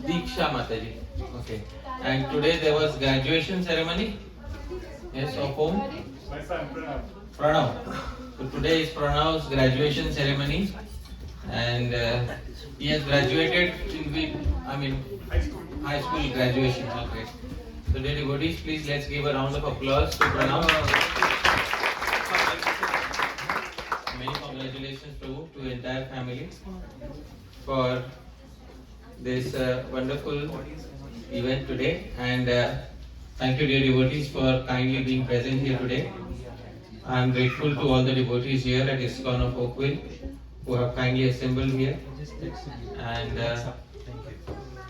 Diksha Mataji. Okay. And today there was graduation ceremony. Yes, of whom? My son Pranav. Pranav. So today is Pranav's graduation ceremony, and he has graduated in high school graduation. Okay. So dear devotees, please let's give a round of applause to Pranav. Many congratulations, Prabhu, to the entire family for this wonderful event today, and thank you, dear devotees, for kindly being present here today. I am grateful to all the devotees here at ISKCON of Oakville who have kindly assembled here, and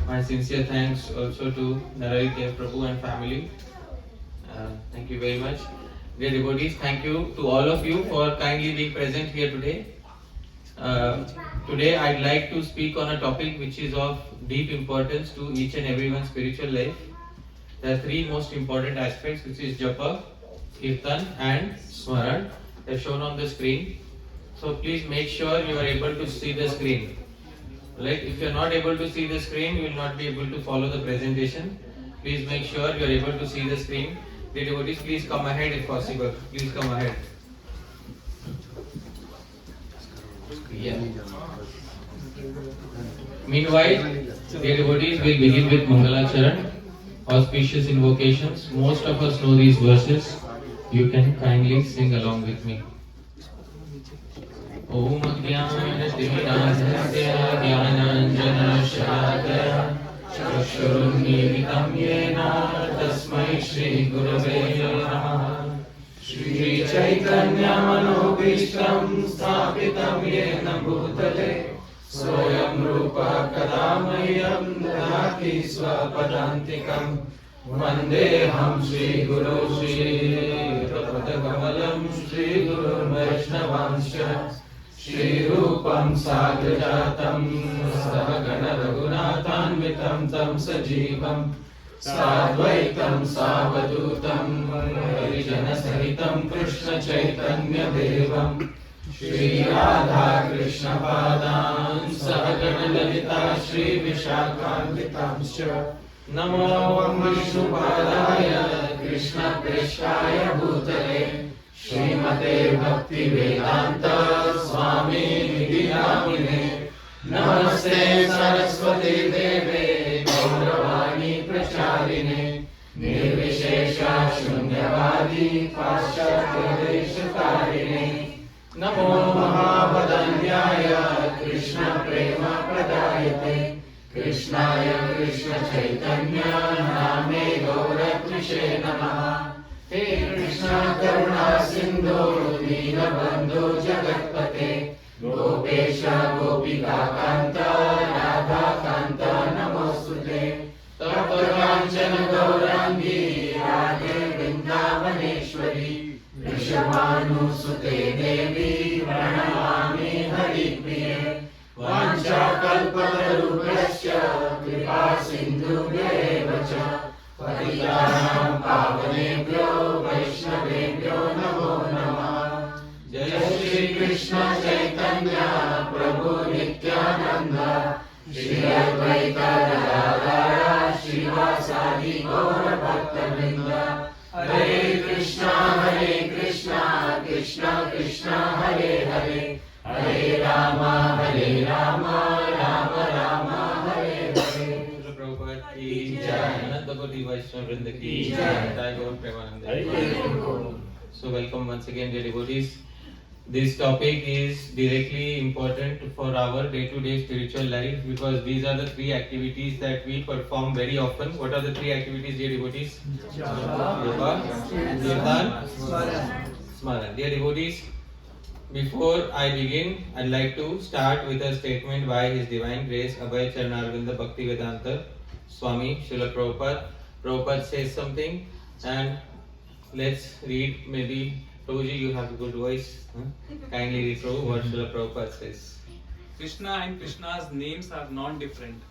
my sincere thanks also to Narari Dev Prabhu and family. Thank you very much. Dear devotees, thank you to all of you for kindly being present here today. Today I'd like to speak on a topic which is of deep importance to each and everyone's spiritual life. There are three most important aspects, which is Japa, Kirtan and Smaran. They are shown on the screen. So please make sure you are able to see the screen. Right? If you are not able to see the screen, you will not be able to follow the presentation. Please make sure you are able to see the screen. Dear devotees, please come ahead if possible. Please come ahead. Yeah. Meanwhile, dear devotees, will begin with Mangalacharan, auspicious invocations. Most of us know these verses. You can kindly sing along with me. Om Jnana-Timirandhasya Jnananjana-Shalakaya Chakshurunmilitam Yena Tasmai Shri Gurave Namaha. Shri Chaitanya Manobhishtam Sthapitam Yena Bhutale Soyam Rupa Kadamayyam Dadati Swapadantikam Vandeham Shri Guru Shri Padakamalam Shri Guru Vaishnavanscha Shri Rupam Sagrajatam Sahagana Raghunathanvitam Tam Sajivam Sadvaitam Savadutam Harijana Sahitam Krishna Chaitanya Devam Shri Radha Krishna Padan Sahagana Lalita Shri Vishakhanvitamscha Namo Vishnu Padaya Krishna Preshaya Bhutale Srimate Bhakti Vedanta Swami Nidhi Namine Namaste Saraswati Deve Gauravani Pracharine Nirvishesha Shunyavadi Paschatya Deshatarine Namo Mahavadanyaya Krishna Prema Pradayate Krishnaya Krishna Chaitanya Name Gauratrishe Namaha. He Krishna Karuna Sindhu Dinabandhu Jagatpate Gopesha Gopika Kanta Radha Kanta Namostute Taptakanchana Gaurangi Radhe Vrindavaneshwari Rishabhanu Sute Devi Pranamami Haripriye Vancha Kalpatarubhyasya Kripa Sindhubhyeva Cha Patitanam Pavanebhyo Vaishnavebhyo Namo Namah. Jai Shri Krishna Chaitanya Prabhu Nityananda Shri Advaita Gadadhara Srivasadi Gaura Bhakta Hare Krishna Krishna Krishna Hare Hare Hare Rama Rama Rama Hare Hare. Prabhupada ki jai. Ananta Koti Vaishnava Vrinda ki jai. Jai Gaur Premanande. So welcome once again, dear devotees. This topic is directly important for our day-to-day spiritual life because these are the three activities that we perform very often. What are the three activities, dear devotees? Japa, Kirtan, Smaran. Dear devotees, before I begin, I'd like to start with a statement by His Divine Grace Abhay Charanarvinda Bhaktivedanta Swami Srila Prabhupada. Prabhupada says something, and let's read. Maybe Prabhuji, you have a good voice. Kindly read Prabhu what Srila Prabhupada says. Krishna and Krishna's names are non-different.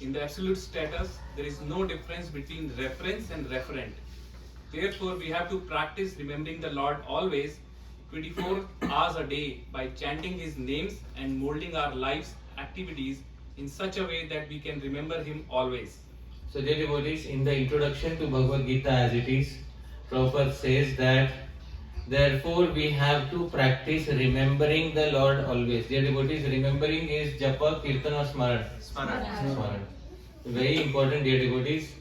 In the absolute status, there is no difference between reference and referent. Therefore, we have to practice remembering the Lord always, 24 hours a day, by chanting His names and molding our lives, activities in such a way that we can remember him always. So dear devotees, in the introduction to Bhagavad Gita as it is, Prabhupada says that therefore we have to practice remembering the Lord always. Dear devotees, remembering is japa, kirtan or smaran? Smaran. Very important, dear devotees,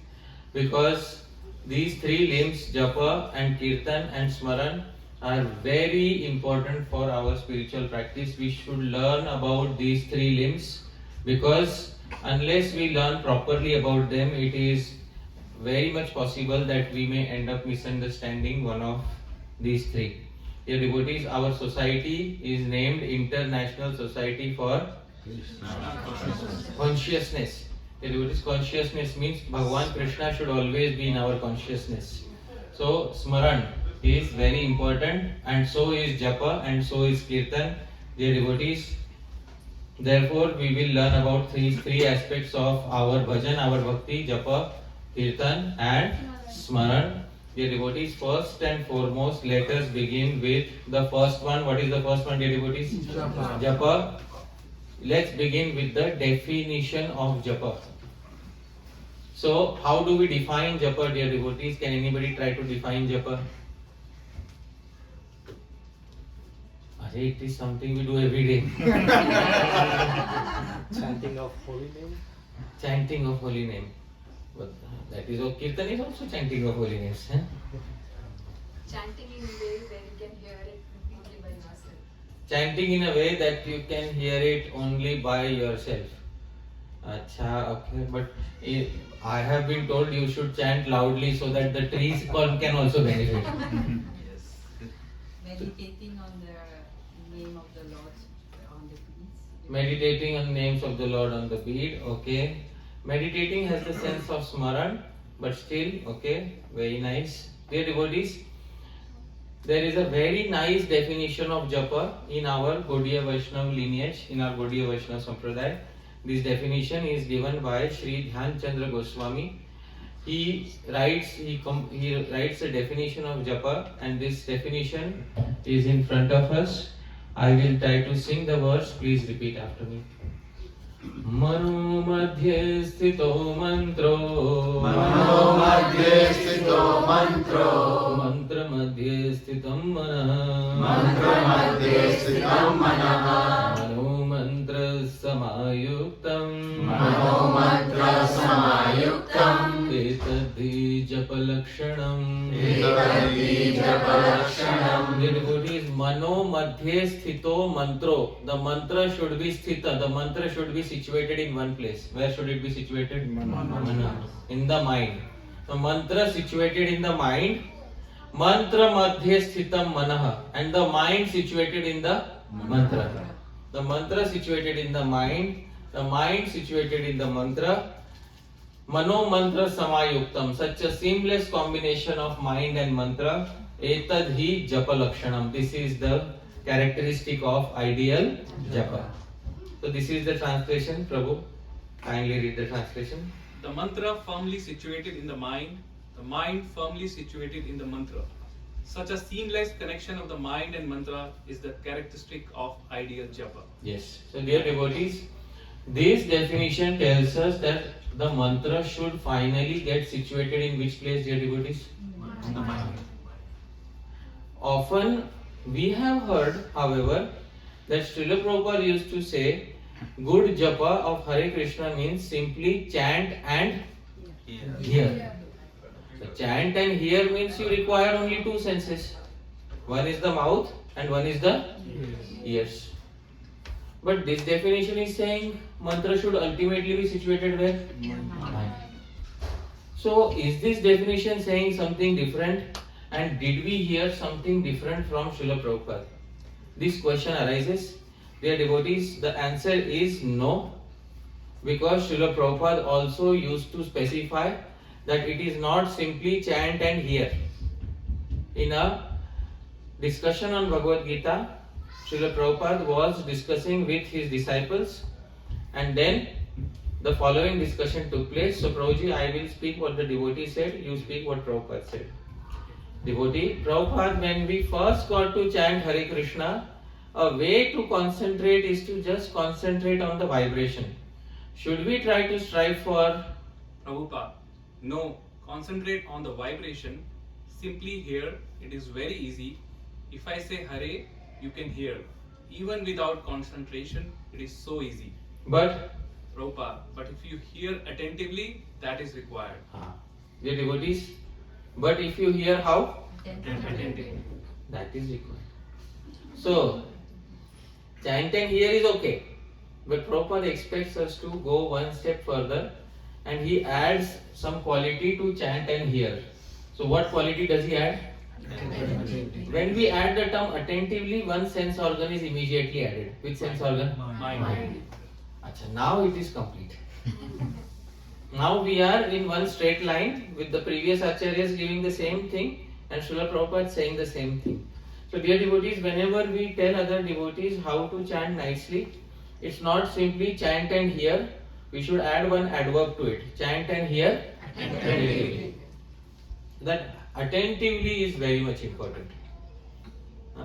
because these three limbs, japa and kirtan and smaran, are very important for our spiritual practice. We should learn about these three limbs, because unless we learn properly about them, it is very much possible that we may end up misunderstanding one of these three. Dear devotees, our society is named International Society for Consciousness. Dear devotees, consciousness means Bhagavan Krishna should always be in our consciousness. So Smaran is very important, and so is Japa, and so is Kirtan. Dear devotees, therefore we will learn about three aspects of our bhajan, our bhakti, Japa, Kirtan and Smaran. Dear devotees, first and foremost, let us begin with the first one. What is the first one, dear devotees? Japa. Japa. Let's begin with the definition of Japa. So, how do we define Japa, dear devotees? Can anybody try to define Japa? It is something we do every day. Chanting of holy name. Chanting of holy name. But that is okay. Kirtan is also chanting of holy names. Huh? Chanting in a way where you can hear it only by yourself. Chanting in a way that you can hear it only by yourself. Acha, okay. But I have been told you should chant loudly so that the trees can also benefit. Meditating on the name of the Lord on the beads. Meditating on names of the Lord on the bead, okay. Meditating has the sense of smaran, but still, okay, very nice. Dear devotees, there is a very nice definition of japa in our Gaudiya Vaishnava lineage, in our Gaudiya Vaishnava Sampradaya. This definition is given by Sri Dhyan Chandra Goswami. He writes a definition of japa, and this definition is in front of us. I will try to sing the verse. Please repeat after me. Mano madhye sthito mantro, Mano madhye sthito mantro, mantra madhye sthitam manah, mantra madhye sthitam manah, mano mantra samayuktam, mano mantra samayuktam, etadhi japa lakshanam, etadhi japa lakshanam. Dear devotees, mano madhye sthito mantro. The mantra should be sthita. The mantra should be situated in one place. Where should it be situated? Mana. In the mind. The mantra situated in the mind. Mantra madhye sthitam manah. And the mind situated in the mantra. The mantra situated in the mind. The mind situated in the mantra. Mano mantra samayuktam. Such a seamless combination of mind and mantra. Etadhi japa lakshanam. This is the characteristic of ideal japa. So this is the translation. Prabhu, kindly read the translation. The mantra firmly situated in the mind firmly situated in the mantra. Such a seamless connection of the mind and mantra is the characteristic of ideal japa. Yes. So dear devotees, this definition tells us that the mantra should finally get situated in which place, dear devotees? In the mind. Often we have heard, however, that Srila Prabhupada used to say, good japa of Hare Krishna means simply chant and hear. So chant and hear means you require only two senses. One is the mouth and one is the ears. But this definition is saying mantra should ultimately be situated where? Mind. So is this definition saying something different? And did we hear something different from Srila Prabhupada? This question arises. Dear devotees, the answer is no. Because Srila Prabhupada also used to specify that it is not simply chant and hear. In a discussion on Bhagavad Gita, Srila Prabhupada was discussing with his disciples, and then the following discussion took place. So Prabhuji, I will speak what the devotee said, you speak what Prabhupada said. Devotee, Prabhupada, when we first got to chant Hare Krishna, a way to concentrate is to just concentrate on the vibration. Should we try to strive for? Prabhupada, no, concentrate on the vibration. Simply hear, it is very easy. If I say Hare, you can hear. Even without concentration, it is so easy. But Prabhupada, but if you hear attentively, that is required. dear devotees, but if you hear how? Attentively. That is required. So, chanting here is okay, but Prabhupada expects us to go one step further, and he adds some quality to chant and hear. So, what quality does he add? When we add the term attentively, one sense organ is immediately added. Which sense organ? Mind. Acha, now it is complete. Now we are in one straight line with the previous acharyas giving the same thing and Srila Prabhupada saying the same thing. So dear devotees, whenever we tell other devotees how to chant nicely, it's not simply chant and hear. We should add one adverb to it. Chant and hear attentively. That attentively is very much important.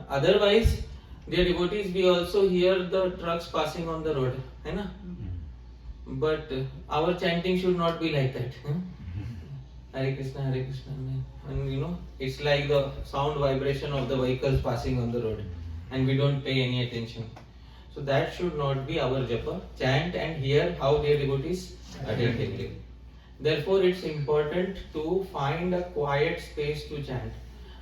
Otherwise, dear devotees, we also hear the trucks passing on the road. Hai na? But our chanting should not be like that. Hare Krishna, Hare Krishna. And you know, it's like the sound vibration of the vehicles passing on the road. And we don't pay any attention. So that should not be our japa. Chant and hear how, dear devotees? Attentively. Therefore, it's important to find a quiet space to chant.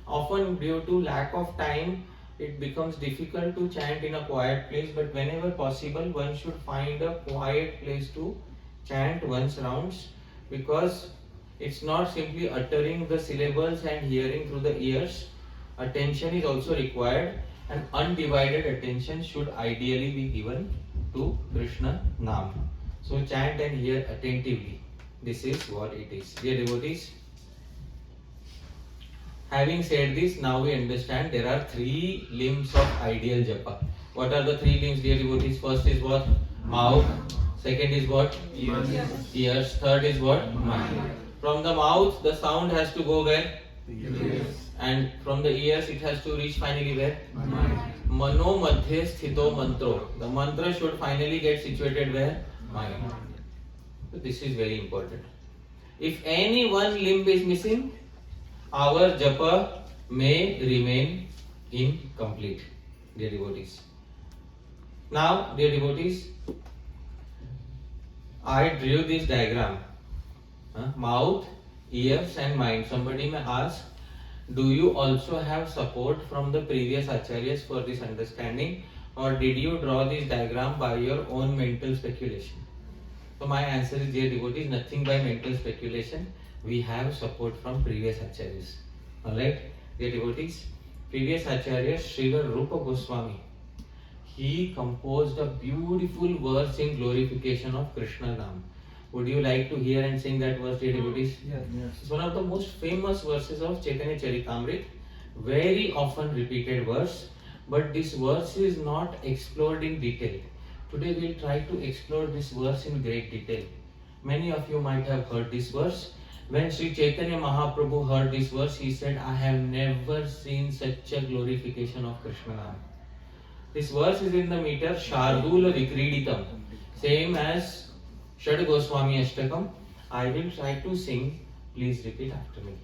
Often, due to lack of time, it becomes difficult to chant in a quiet place, but whenever possible, one should find a quiet place to chant one's rounds, because it's not simply uttering the syllables and hearing through the ears. Attention is also required, and undivided attention should ideally be given to Krishna Nam. So chant and hear attentively. This is what it is. Dear devotees, having said this, now we understand there are three limbs of ideal japa. What are the three limbs, dear devotees? First is what? Mouth. Second is what? Ears. Third is what? Mind. From the mouth, the sound has to go where? And from the ears, it has to reach finally where? Mano madhye sthito mantro. The mantra should finally get situated where? Mind. So this is very important. If any one limb is missing, our japa may remain incomplete, dear devotees. Now, dear devotees, I drew this diagram. Mouth, ears and mind. Somebody may ask, do you also have support from the previous acharyas for this understanding, or did you draw this diagram by your own mental speculation? So my answer is, dear devotees, nothing by mental speculation. We have support from previous acharyas. Alright, dear devotees, previous acharya Srila Rupa Goswami, he composed a beautiful verse in glorification of Krishna Nam. Would you like to hear and sing that verse, dear devotees? Yes. It's one of the most famous verses of Chaitanya Charitamrita, very often repeated verse, but this verse is not explored in detail. Today we'll try to explore this verse in great detail. Many of you might have heard this verse. When Sri Chaitanya Mahaprabhu heard this verse, he said, I have never seen such a glorification of Krishna Nam. This verse is in the meter Shardula Vikriditam, same as Shad Goswami Ashtakam. I will try to sing. Please repeat after me.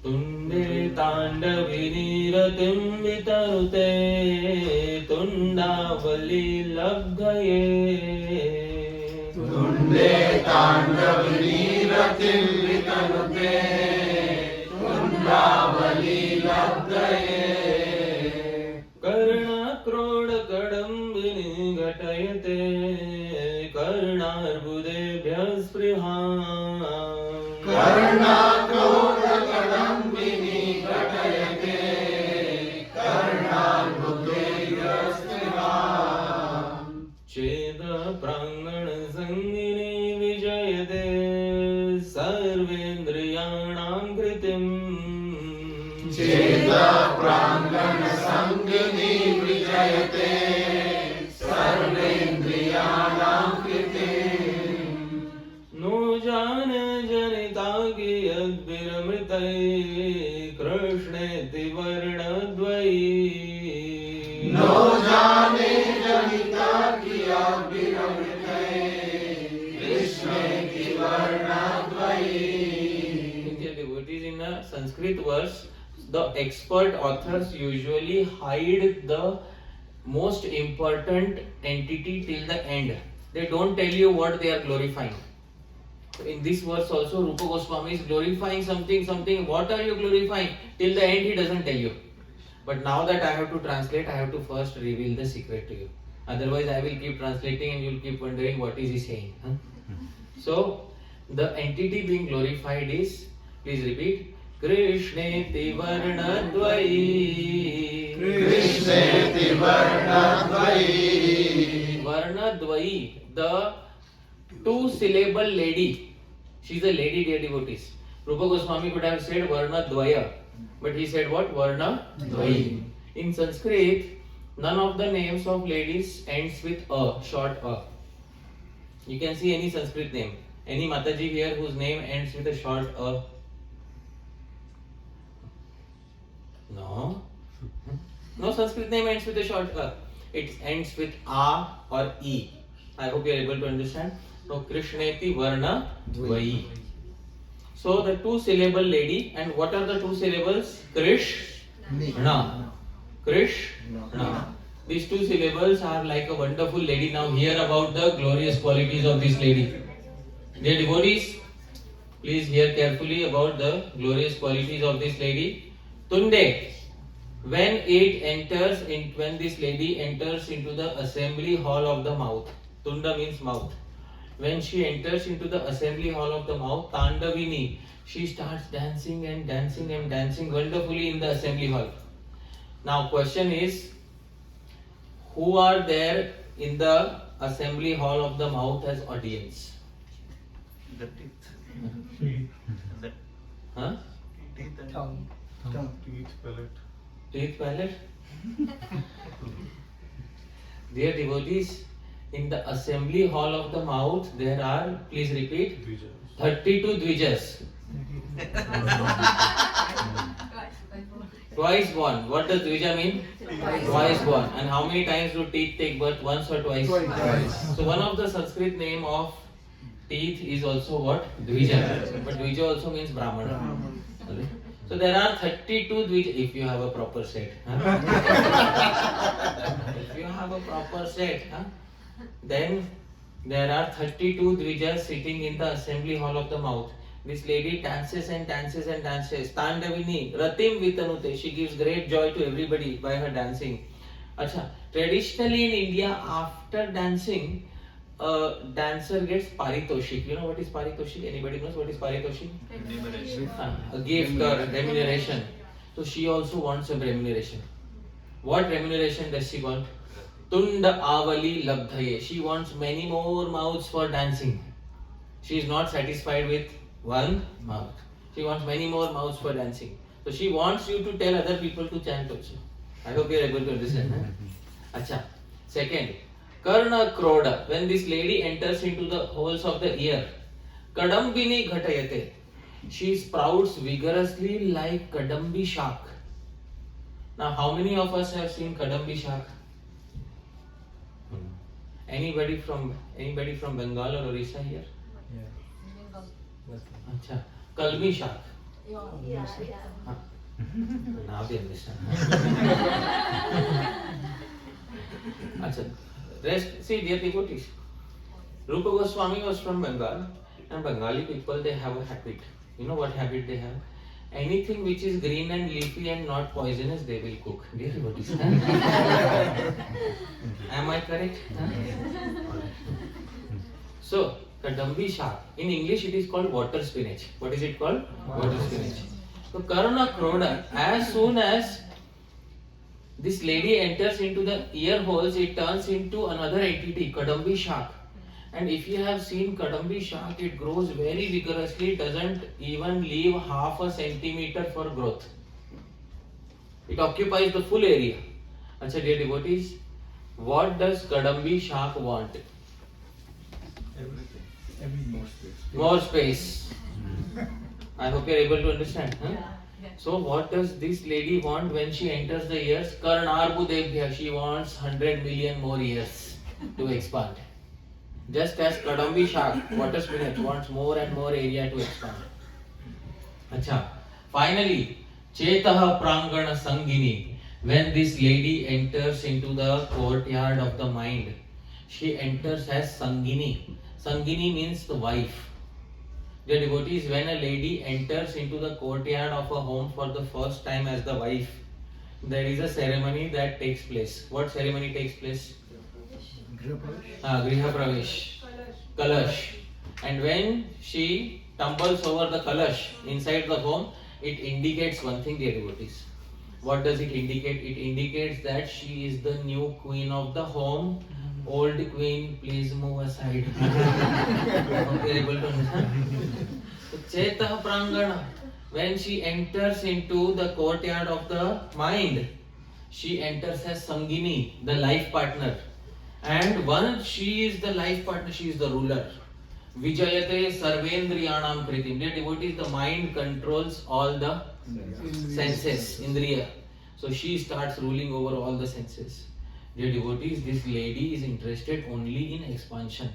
Tunde Tandaviniratim Vitarute Tundavali Labdhaye Tunde Tandaviniratim Vitarute Tundavali Labdhaye Karna Kroda Kadambini Gatayate Karnarbudebhyas Priham Karna Kroda Kadambini Gatayate Karnarbudebhyas Priham Cheda Prangana Sangini Vijayate Sarvendriyanam Kritim Cheta Prangana Sangini Vijayate Sarvendriyanam Kritim No jane janita ki adviramritai Krishneti varnadvai No jane janita ki abhiramritai Sanskrit verse, the expert authors usually hide the most important entity till the end. They don't tell you what they are glorifying. So in this verse also, Rupa Goswami is glorifying something. What are you glorifying? Till the end he doesn't tell you. But now that I have to translate, I have to first reveal the secret to you. Otherwise I will keep translating and you will keep wondering what is he saying. Huh? So the entity being glorified is, please repeat, Krishneti Varnadvayi. Krishneti Varnadvayi. Varnadvayi, the two-syllable lady. She is a lady, dear devotees. Rupa Goswami could have said Varnadvaya, but he said what? Varnadvayi. In Sanskrit, none of the names of ladies ends with a, short a. You can see any Sanskrit name. Any Mataji here whose name ends with a short a? No. No Sanskrit name ends with a short a. It ends with a or e. I hope you are able to understand. So Krishneti Varna Dvayi. So the two-syllable lady, and what are the two syllables? Krishna. Krishna. These two syllables are like a wonderful lady. Now hear about the glorious qualities of this lady. Dear devotees, please hear carefully about the glorious qualities of this lady. Tunde. When this lady enters into the assembly hall of the mouth. Tunda means mouth. When she enters into the assembly hall of the mouth, Tandavini, she starts dancing and dancing and dancing wonderfully in the assembly hall. Now question is, who are there in the assembly hall of the mouth as audience? The teeth. Huh? Teeth and Tongue. teeth, palate. Teeth palette? Dear devotees, in the assembly hall of the mouth there are, please repeat, 32 dvijas. Twice born. What does dvija mean? Twice born. And how many times do teeth take birth? Once or twice? Twice. So one of the Sanskrit name of teeth is also what? Dvija. But dvija also means Brahmana. Okay. So there are 32 dvija, if you have a proper set. Huh? If you have a proper set, huh? Then there are 32 dvijas sitting in the assembly hall of the mouth. This lady dances and dances and dances. Tandavini, Ratim Vitanute. She gives great joy to everybody by her dancing. Acha, traditionally in India, after dancing, a dancer gets paritoshik. You know what is paritoshik? Anybody knows what is paritoshik? A gift or remuneration. So she also wants a remuneration. What remuneration does she want? Tunda avali labdhaye. She wants many more mouths for dancing. She is not satisfied with one mouth. She wants many more mouths for dancing. So she wants you to tell other people to chant also. I hope you are able to understand. Acha. Second, Karna Kroda. When this lady enters into the holes of the ear, Kadambini Ghatayate. She sprouts vigorously like Kadambi Shak. Now, how many of us have seen Kadambi Shak? Anybody from Bengal or Orissa here? Acha. Kalmi Shak. Huh. Now they understand. Acha. Rest, see, dear devotees, Rupa Goswami was from Bengal, and Bengali people, they have a habit. You know what habit they have? Anything which is green and leafy and not poisonous, they will cook. Dear devotees. Am I correct? So, Kadambi Shak. In English, it is called water spinach. What is it called? Water spinach. So, Karna Kroda, as soon as this lady enters into the ear holes, it turns into another entity, Kadambi Shak. And if you have seen Kadambi Shak, it grows very vigorously, doesn't even leave half a centimeter for growth. It occupies the full area. Acha, dear devotees, what does Kadambi Shak want? More space. I hope you are able to understand. Huh? So what does this lady want when she enters the ears? Karnarbudebhya. She wants 100 million more ears to expand. Just as Kadambi Shak, water spinach, wants more and more area to expand. Acha. Finally, Chetah Prangana Sangini. When this lady enters into the courtyard of the mind, she enters as Sangini. Sangini means the wife. The devotees, when a lady enters into the courtyard of a home for the first time as the wife, there is a ceremony that takes place. What ceremony takes place? Griha Pravesh. Kalash. And when she tumbles over the kalash inside the home, it indicates one thing, dear devotees. What does it indicate? It indicates that she is the new queen of the home. Old queen, please move aside. Okay, able to understand? So, Chetah Prangana, when she enters into the courtyard of the mind, she enters as Sangini, the life partner. And once she is the life partner, she is the ruler. Vijayate Sarvendriyanam Kritim. Dear devotees, the mind controls all the senses, Indriya. So she starts ruling over all the senses. Dear devotees, this lady is interested only in expansion.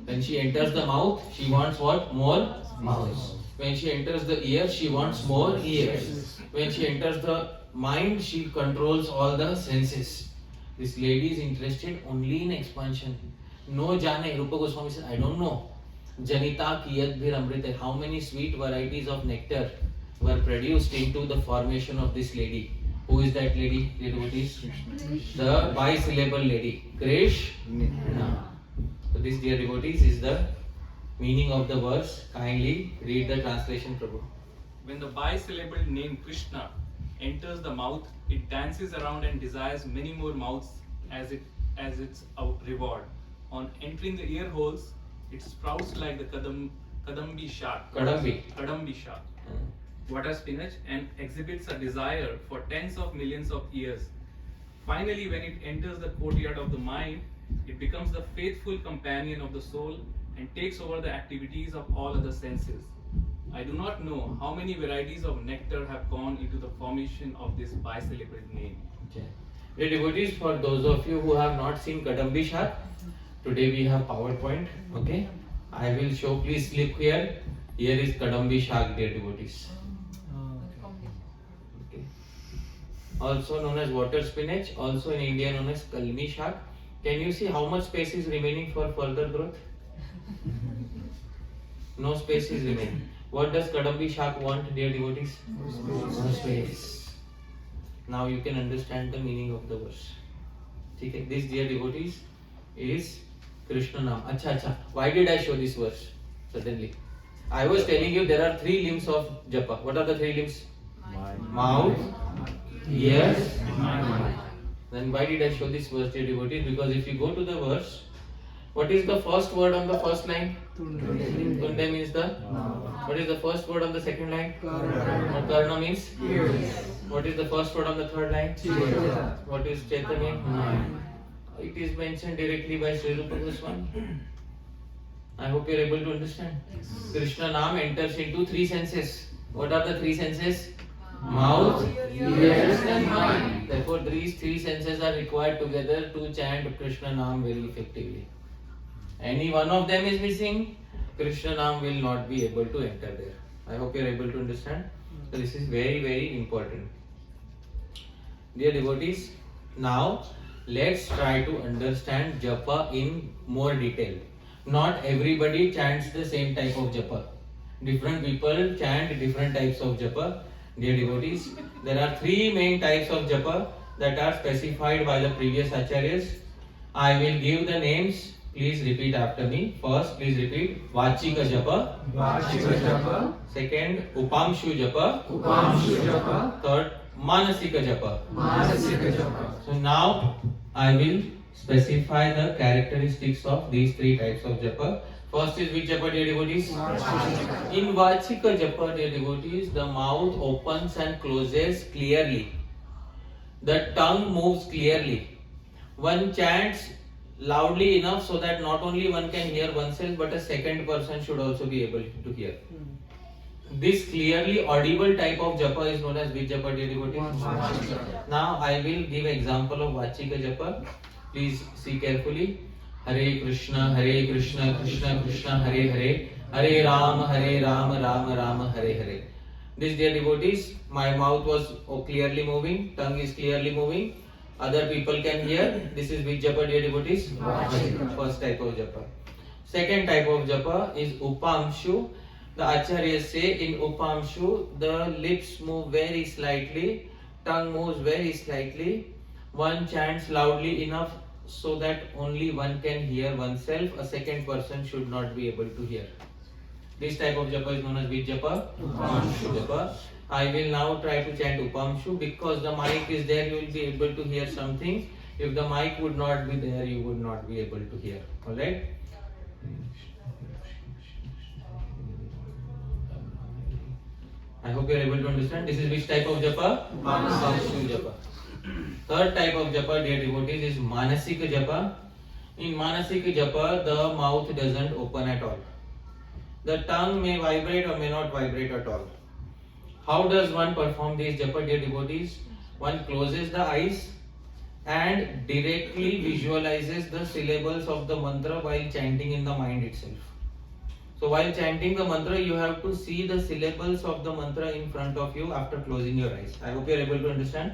When she enters the mouth, she wants what? More mouth. When she enters the ear, she wants more ears. When she enters the mind, she controls all the senses. This lady is interested only in expansion. No jane, Rupa Goswami said, I don't know. Janita kiyat bhir amrita. How many sweet varieties of nectar were produced into the formation of this lady? Who is that lady, dear devotees? The bisyllable lady. Krishna. So this, dear devotees, is the meaning of the verse. Kindly read the translation, Prabhu. When the bisyllable name Krishna enters the mouth, it dances around and desires many more mouths as its reward. On entering the ear holes, it sprouts like the kadambi shark. Kadambi shark. Water spinach, and exhibits a desire for tens of millions of years. Finally, when it enters the courtyard of the mind, it becomes the faithful companion of the soul and takes over the activities of all other senses. I do not know how many varieties of nectar have gone into the formation of this bisyllable name. Okay. Dear devotees, for those of you who have not seen Kadambi Shark, today we have PowerPoint. Okay, I will show. Please look here. Here is Kadambi Shark, dear devotees. Okay. Also known as water spinach, also in India known as Kalmi Shark. Can you see how much space is remaining for further growth? No space is remaining. What does Kadambi Shark want, dear devotees? No space. Now you can understand the meaning of the verse. Okay. This, dear devotees, is Krishna Nam. Acha. Why did I show this verse suddenly? I was telling you there are three limbs of japa. What are the three limbs? Mouth, ears, mind. Then why did I show this verse, dear devotees? Because if you go to the verse, what is the first word on the first line? Tunde means the. What is the first word on the second line? Karna means ears. What is the first word on the third line? What is Cheta mean? Mind. It is mentioned directly by Sri Rupa Goswami. I hope you are able to understand. Krishna Nam enters into three senses. What are the three senses? Mouth, ears and mind. Therefore these three senses are required together to chant Krishna Nam very effectively. Any one of them is missing, Krishna Nam will not be able to enter there. I hope you are able to understand. So this is very, very important. Dear devotees, now let's try to understand japa in more detail. Not everybody chants the same type of japa. Different people chant different types of japa. Dear devotees, there are three main types of japa that are specified by the previous acharyas. I will give the names. Please repeat after me. First, please repeat Vachika japa. Vachika japa. Second, Upamshu japa. Upamshu japa. Third, Manasika japa. Manasika japa. So now I will specify the characteristics of these three types of japa. First is which japa, dear devotees? In Vachika japa, dear devotees, the mouth opens and closes clearly. The tongue moves clearly. One chants loudly enough so that not only one can hear oneself but a second person should also be able to hear. This clearly audible type of japa is known as which japa, dear devotees? Now I will give example of Vachika japa. Please see carefully. Hare Krishna, Krishna Krishna, Hare Hare, Hare Rama, Rama Rama, Hare Hare. This dear devotees, my mouth was clearly moving, tongue is clearly moving. Other people can hear. This is which japa, dear devotees? Vachika. First type of japa. Second type of japa is upamshu. The acharyas say in upamshu the lips move very slightly, tongue moves very slightly. One chants loudly enough so that only one can hear oneself. A second person should not be able to hear. This type of japa is known as which japa? Upamshu. Japa. I will now try to chant upamshu. Because the mic is there, you will be able to hear something. If the mic would not be there, you would not be able to hear. Alright? I hope you are able to understand. This is which type of japa? Upamshu japa. Third type of japa, dear devotees, is manasika japa. In manasika japa, the mouth doesn't open at all. The tongue may vibrate or may not vibrate at all. How does one perform this japa, dear devotees? One closes the eyes and directly visualizes the syllables of the mantra while chanting in the mind itself. So while chanting the mantra, you have to see the syllables of the mantra in front of you after closing your eyes. I hope you are able to understand.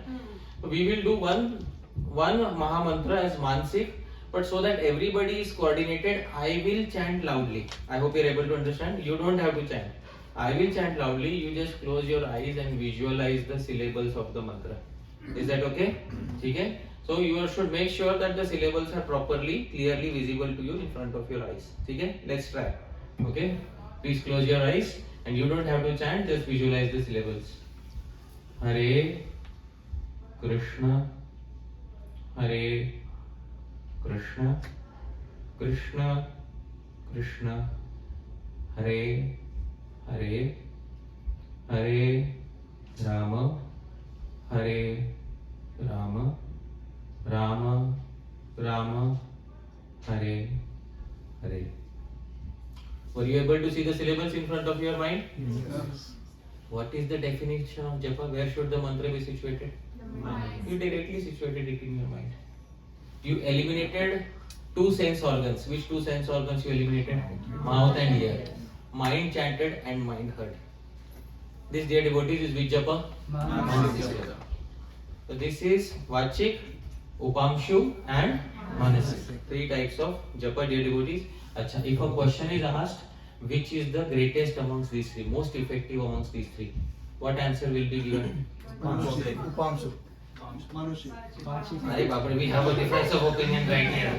So we will do one Maha Mantra as Mansik, but so that everybody is coordinated, I will chant loudly. I hope you are able to understand. You don't have to chant. I will chant loudly. You just close your eyes and visualize the syllables of the mantra. Is that okay? Okay. So you should make sure that the syllables are properly, clearly visible to you in front of your eyes. Okay? Let's try. Okay? Please close your eyes and you don't have to chant. Just visualize the syllables. Hare Krishna, Hare Krishna, Krishna Krishna, Hare Hare, Hare Rama, Hare Rama, Rama Rama, Hare Hare. Were you able to see the syllables in front of your mind? Yes. What is the definition of japa? Where should the mantra be situated? Mind. You directly situated it in your mind. You eliminated two sense organs. Which two sense organs you eliminated? Mouth and ear. Mind chanted and mind heard. This, dear devotees, is which japa? Manasika. So this is Vachik, Upamshu and Manasik. Three types of japa, dear devotees. Acha, if a question is asked, which is the greatest amongst these three, most effective amongst these three, what answer will be given? Upamshu. Arey Bapre, we have a difference of opinion right here.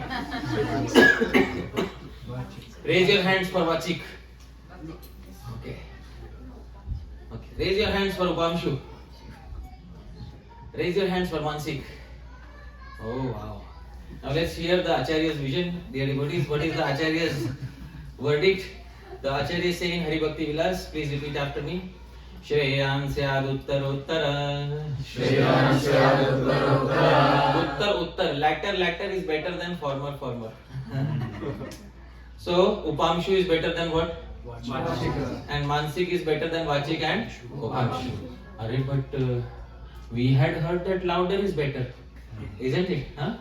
Raise your hands for Vachik. Okay. Okay. Raise your hands for Upamshu. Raise your hands for Mansik. Oh wow. Now let's hear the Acharya's vision. Dear devotees, what is the Acharya's verdict? The Acharya is saying Hari Bhakti Vilas. Please repeat after me. Shreyan Syad Uttarottara. Shreyan Syad Uttarottara. Uttar. Latter is better than former. So Upamshu is better than what? Vachika. And Mansik is better than Vachik and Upamshu. Arey, but we had heard that louder is better, isn't it? Huh?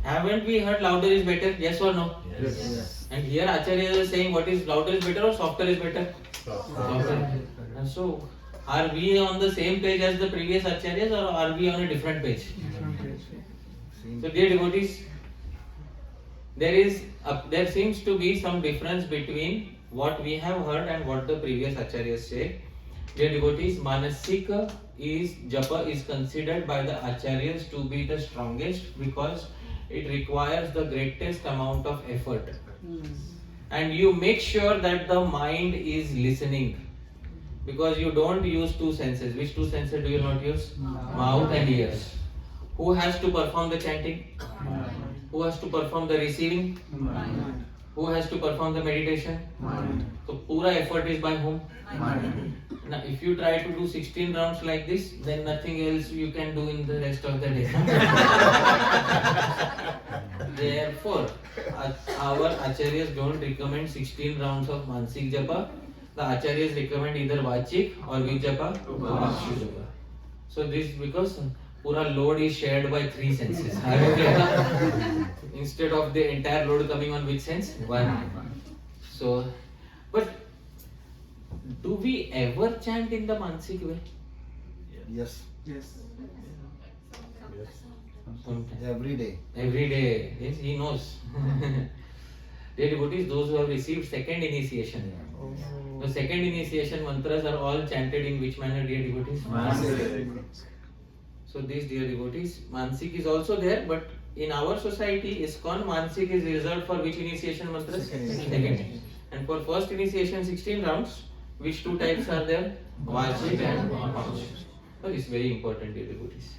Haven't we heard louder is better? Yes or no? Yes. And here Acharya is saying what is louder is better or softer is better? Softer. And so, are we on the same page as the previous Acharyas or are we on a different page? So, dear devotees, there seems to be some difference between what we have heard and what the previous Acharyas say. Dear devotees, Manasika japa is considered by the Acharyas to be the strongest because it requires the greatest amount of effort. And you make sure that the mind is listening because you don't use two senses. Which two senses do you not use? Mouth and ears. Who has to perform the chanting? Who has to perform the receiving? Mind. Who has to perform the meditation? Mind. So pura effort is by whom? Mind. Now if you try to do 16 rounds like this, then nothing else you can do in the rest of the day. Therefore, our Acharyas don't recommend 16 rounds of Mansik Japa. The Acharyas recommend either Vachik or which Japa? Upamshu Japa. So this because pura load is shared by three senses. Instead of the entire load coming on which sense? One. So, but do we ever chant in the Mansik way? Yes. Yes. Sometimes. Every day. Every day. Yes, he knows. Dear devotees, those who have received second initiation. The second initiation mantras are all chanted in which manner, dear devotees? So these dear devotees, Mansik is also there, but in our society, ISKCON Mansik is reserved for which initiation mantras? Second. And for first initiation, 16 rounds, which two types are there? Vachik and Upamshu. So this is very important, dear devotees.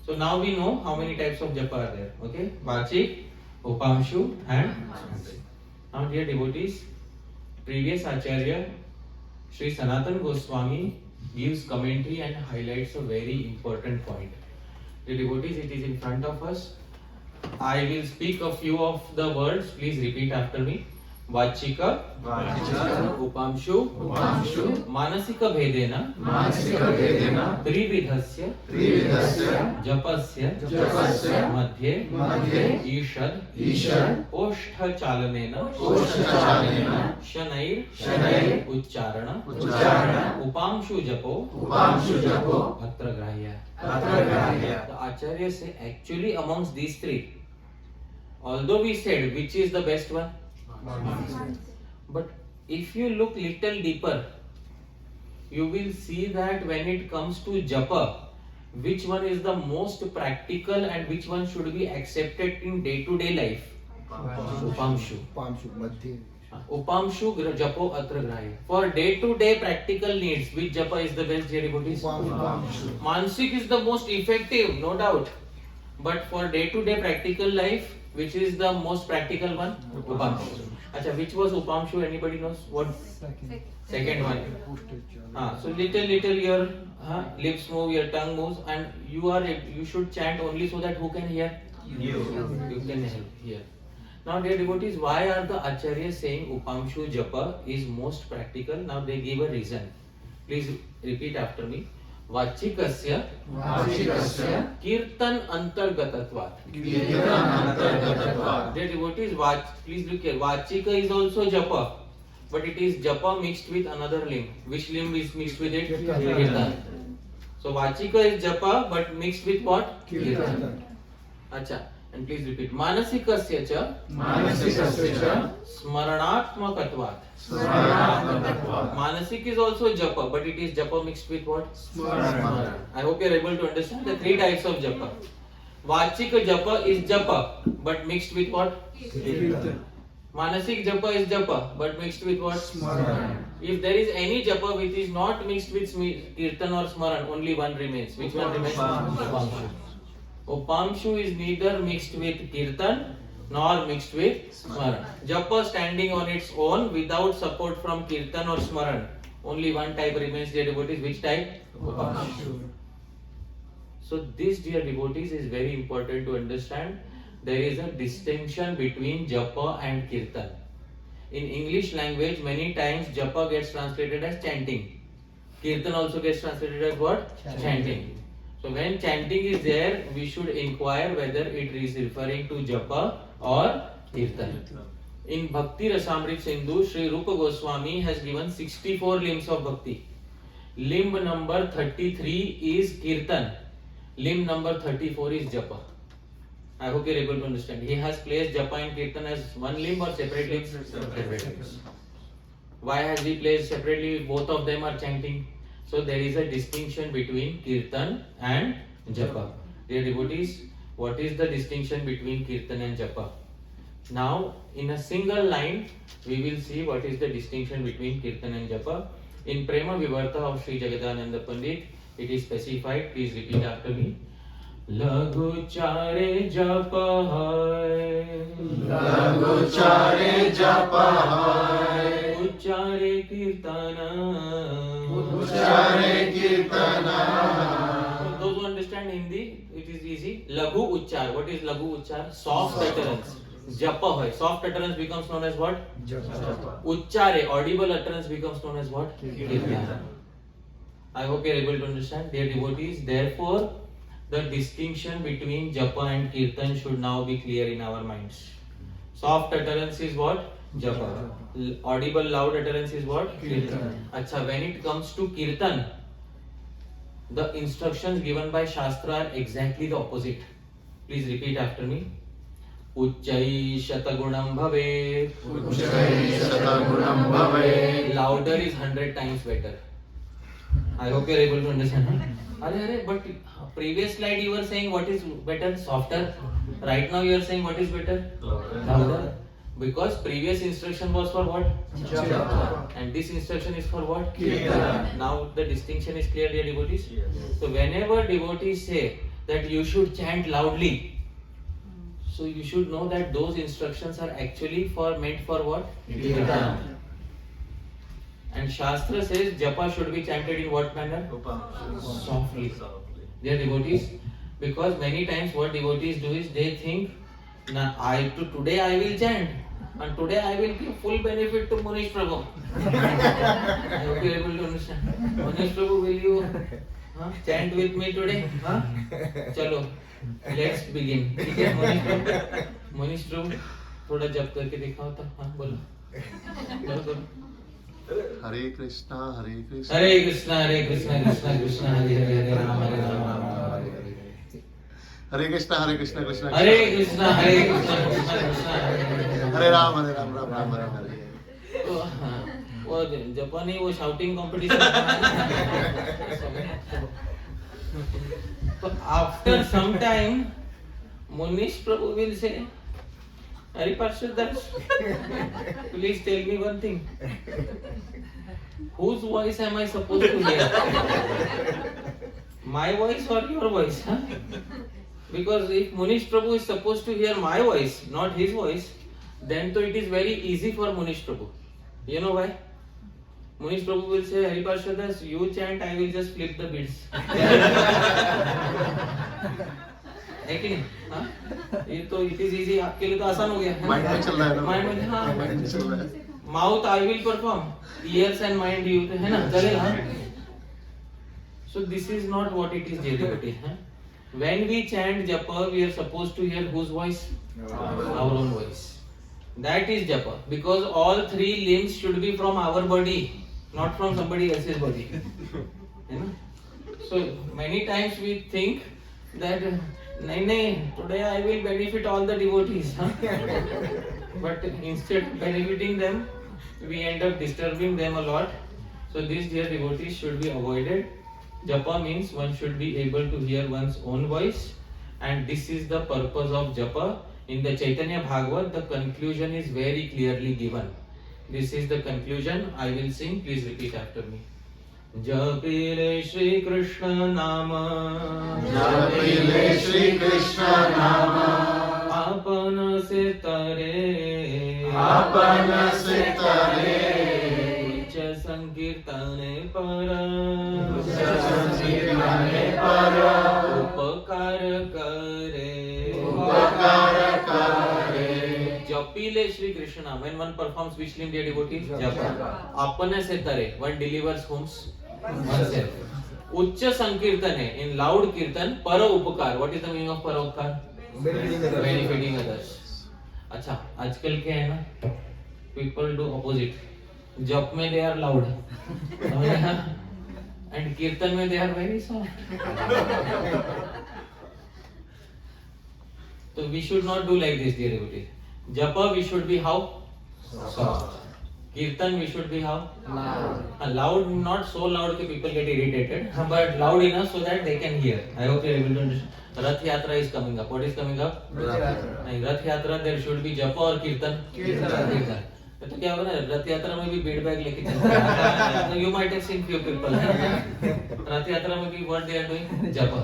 So now we know how many types of japa are there. Okay? Vachik, Upamshu and Mansik. Now dear devotees, previous Acharya, Sri Sanatan Goswami gives commentary and highlights a very important point. The devotees, it is in front of us. I will speak a few of the words. Please repeat after me. Vachika, Upamshu, Manasika Bhedena, Trividhasya, Japasya, Madhye, Ishad, Oshtha Chalanena, Shanair, Uchcharana, Upamshu Japo, Atragrahya. The Acharya say actually amongst these three, although we said which is the best one, but if you look little deeper, you will see that when it comes to japa, which one is the most practical and which one should be accepted in day-to-day life? Upamshu. Upamshu japo atragrahya. For day-to-day practical needs, which japa is the best, dear devotees? Mansik is the most effective, no doubt. But for day-to-day practical life, which is the most practical one? Upamshu. Acha, which was Upamshu? Anybody knows? What? Second one. So little your lips move, your tongue moves, and you should chant only so that who can hear? You can hear. Now dear devotees, why are the Acharyas saying Upamshu japa is most practical? Now they give a reason. Please repeat after me. Vachikasya Kirtan Antargatatvat. Dear devotees, please look here. Vachika is also japa, but it is japa mixed with another limb. Which limb is mixed with it? Kirtan. So Vachika is japa, but mixed with what? Kirtan. Acha. And please repeat. Manasikasya cha Smaranatmakatvat. Manasik is also japa, but it is japa mixed with what? Smaran. I hope you are able to understand the three types of japa. Vachika japa is japa, but mixed with what? Manasik japa is japa, but mixed with what? Smaran. If there is any japa which is not mixed with kirtan or smaran, only one remains. Which one remains? Upamshu. Upamshu is neither mixed with kirtan nor mixed with smaran. Japa standing on its own without support from kirtan or smaran. Only one type remains, dear devotees. Which type? Upamshu. So this, dear devotees, is very important to understand. There is a distinction between japa and kirtan. In English language, many times japa gets translated as chanting. Kirtan also gets translated as what? Chanting. So when chanting is there, we should inquire whether it is referring to japa or kirtan. In Bhakti Rasamrit Sindhu, Sri Rupa Goswami has given 64 limbs of bhakti. Limb number 33 is kirtan. Limb number 34 is japa. I hope you are able to understand. He has placed japa and kirtan as one limb or separate limbs? Separate limbs. Why has he placed separately? Both of them are chanting. So there is a distinction between kirtan and japa. Dear devotees, what is the distinction between kirtan and japa? Now, in a single line, we will see what is the distinction between kirtan and japa. In Prema Vivarta of Sri Jagadananda Pandit, it is specified. Please repeat after me. Laghu chare japa hai, Uchare kirtana, Those who understand Hindi, it is easy. Laghu uchchar. What is laghu uchchar? Soft utterance. Japa hai. Soft utterance becomes known as what? Japa. Uchchare. Audible utterance becomes known as what? Kirtan. I hope you are able to understand. Dear devotees, therefore, the distinction between japa and kirtan should now be clear in our minds. Soft utterance is what? Japa. Audible loud utterance is what? Kirtan. Acha, when it comes to Kirtan, the instructions given by Shastra are exactly the opposite. Please repeat after me. Uchchai shatagunam bhave. Uchchai shatagunam bhave. Louder is 100 times better. I hope you are able to understand. But previous slide you were saying what is better? Softer. Right now you are saying what is better? Louder. Because previous instruction was for what? Japa. And this instruction is for what? Kirtan. Now the distinction is clear, dear devotees. Yes. So whenever devotees say that you should chant loudly, so you should know that those instructions are actually meant for what? Kirtan. And Shastra says japa should be chanted in what manner? Softly. Dear devotees, because many times what devotees do is they think, today I will chant and today I will give full benefit to Manish Prabhu. I hope you are able to understand. Manish Prabhu, will you chant with me today? Chalo, let's begin. ठीक है मनीष प्रभु थोड़ा जप करके दिखाओ तो हाँ बोलो बोलो Hare Krishna, Hare Krishna. हरे कृष्णा कृष्णा कृष्णा हरे हरे हरे राम हरे Ram Ram Ram Hare Hare Hare Krishna, Hare Krishna, Krishna हरे कृष्णा कृष्णा कृष्णा हरे हरे Hare Ram, Ram, Ram Hare Hare. तो हाँ, वो जापानी वो शाउटिंग कंपटीशन तो after some time Manish Prabhu will say, Hari Parshaddas, please tell me one thing. Whose voice am I supposed to hear? My voice or your voice? Huh? Because if Manish Prabhu is supposed to hear my voice, not his voice, then so it is very easy for Manish Prabhu. You know why? Manish Prabhu will say, Hari Parshaddas, you chant, I will just flip the beats. है कि नहीं? हाँ? ये तो it is easy, आपके लिए तो आसान हो गया है Mind में चल रहा है ना? Mind में, हाँ. Mind में चल रहा है. Mouth I will perform, ears and mind you है ना चलेगा हाँ? So this is not what it is, dear devotees. Huh? When we chant japa, we are supposed to hear whose voice? Our own voice. That is japa, because all three limbs should be from our body, not from somebody else's body. You know? So many times we think that today I will benefit all the devotees. Huh? But instead of benefiting them, we end up disturbing them a lot. So these dear devotees should be avoided. Japa means one should be able to hear one's own voice, and this is the purpose of japa. In the Chaitanya Bhagavat, the conclusion is very clearly given. This is the conclusion. I will sing. Please repeat after me. Japile Shri Krishna Nama, Japile Shri Krishna Nama, Apana se tare, Apana se tare, Ucca Sankirtane para, Ucca Sankirtane para, Upakar kare, Upakar kare. Japile Shri Krishna. When one performs which limb, dear devotees? Japa. Apana se tare. One delivers whom's? Oneself. Ucca Sankirtane. In loud kirtan, para upakar. What is the meaning of para upakar? Benefiting others. अच्छा, आजकल क्या है ना? People do opposite. जप में they are loud. And kirtan में they are very soft. So we should not do like this, dear devotees. Japa we should be how? Soft. Kirtan we should be how? Loud. Loud, not so loud that people get irritated, but loud enough so that they can hear. I hope you are able to understand. Rath Yatra is coming up. What is coming up? In Rath Yatra there should be Japa or Kirtan? Kirtan. तो क्या होगा ना रथ यात्रा में भी Beed bag लेके चलते हैं. You might have seen few people. रथ यात्रा में भी what they are doing? Japa.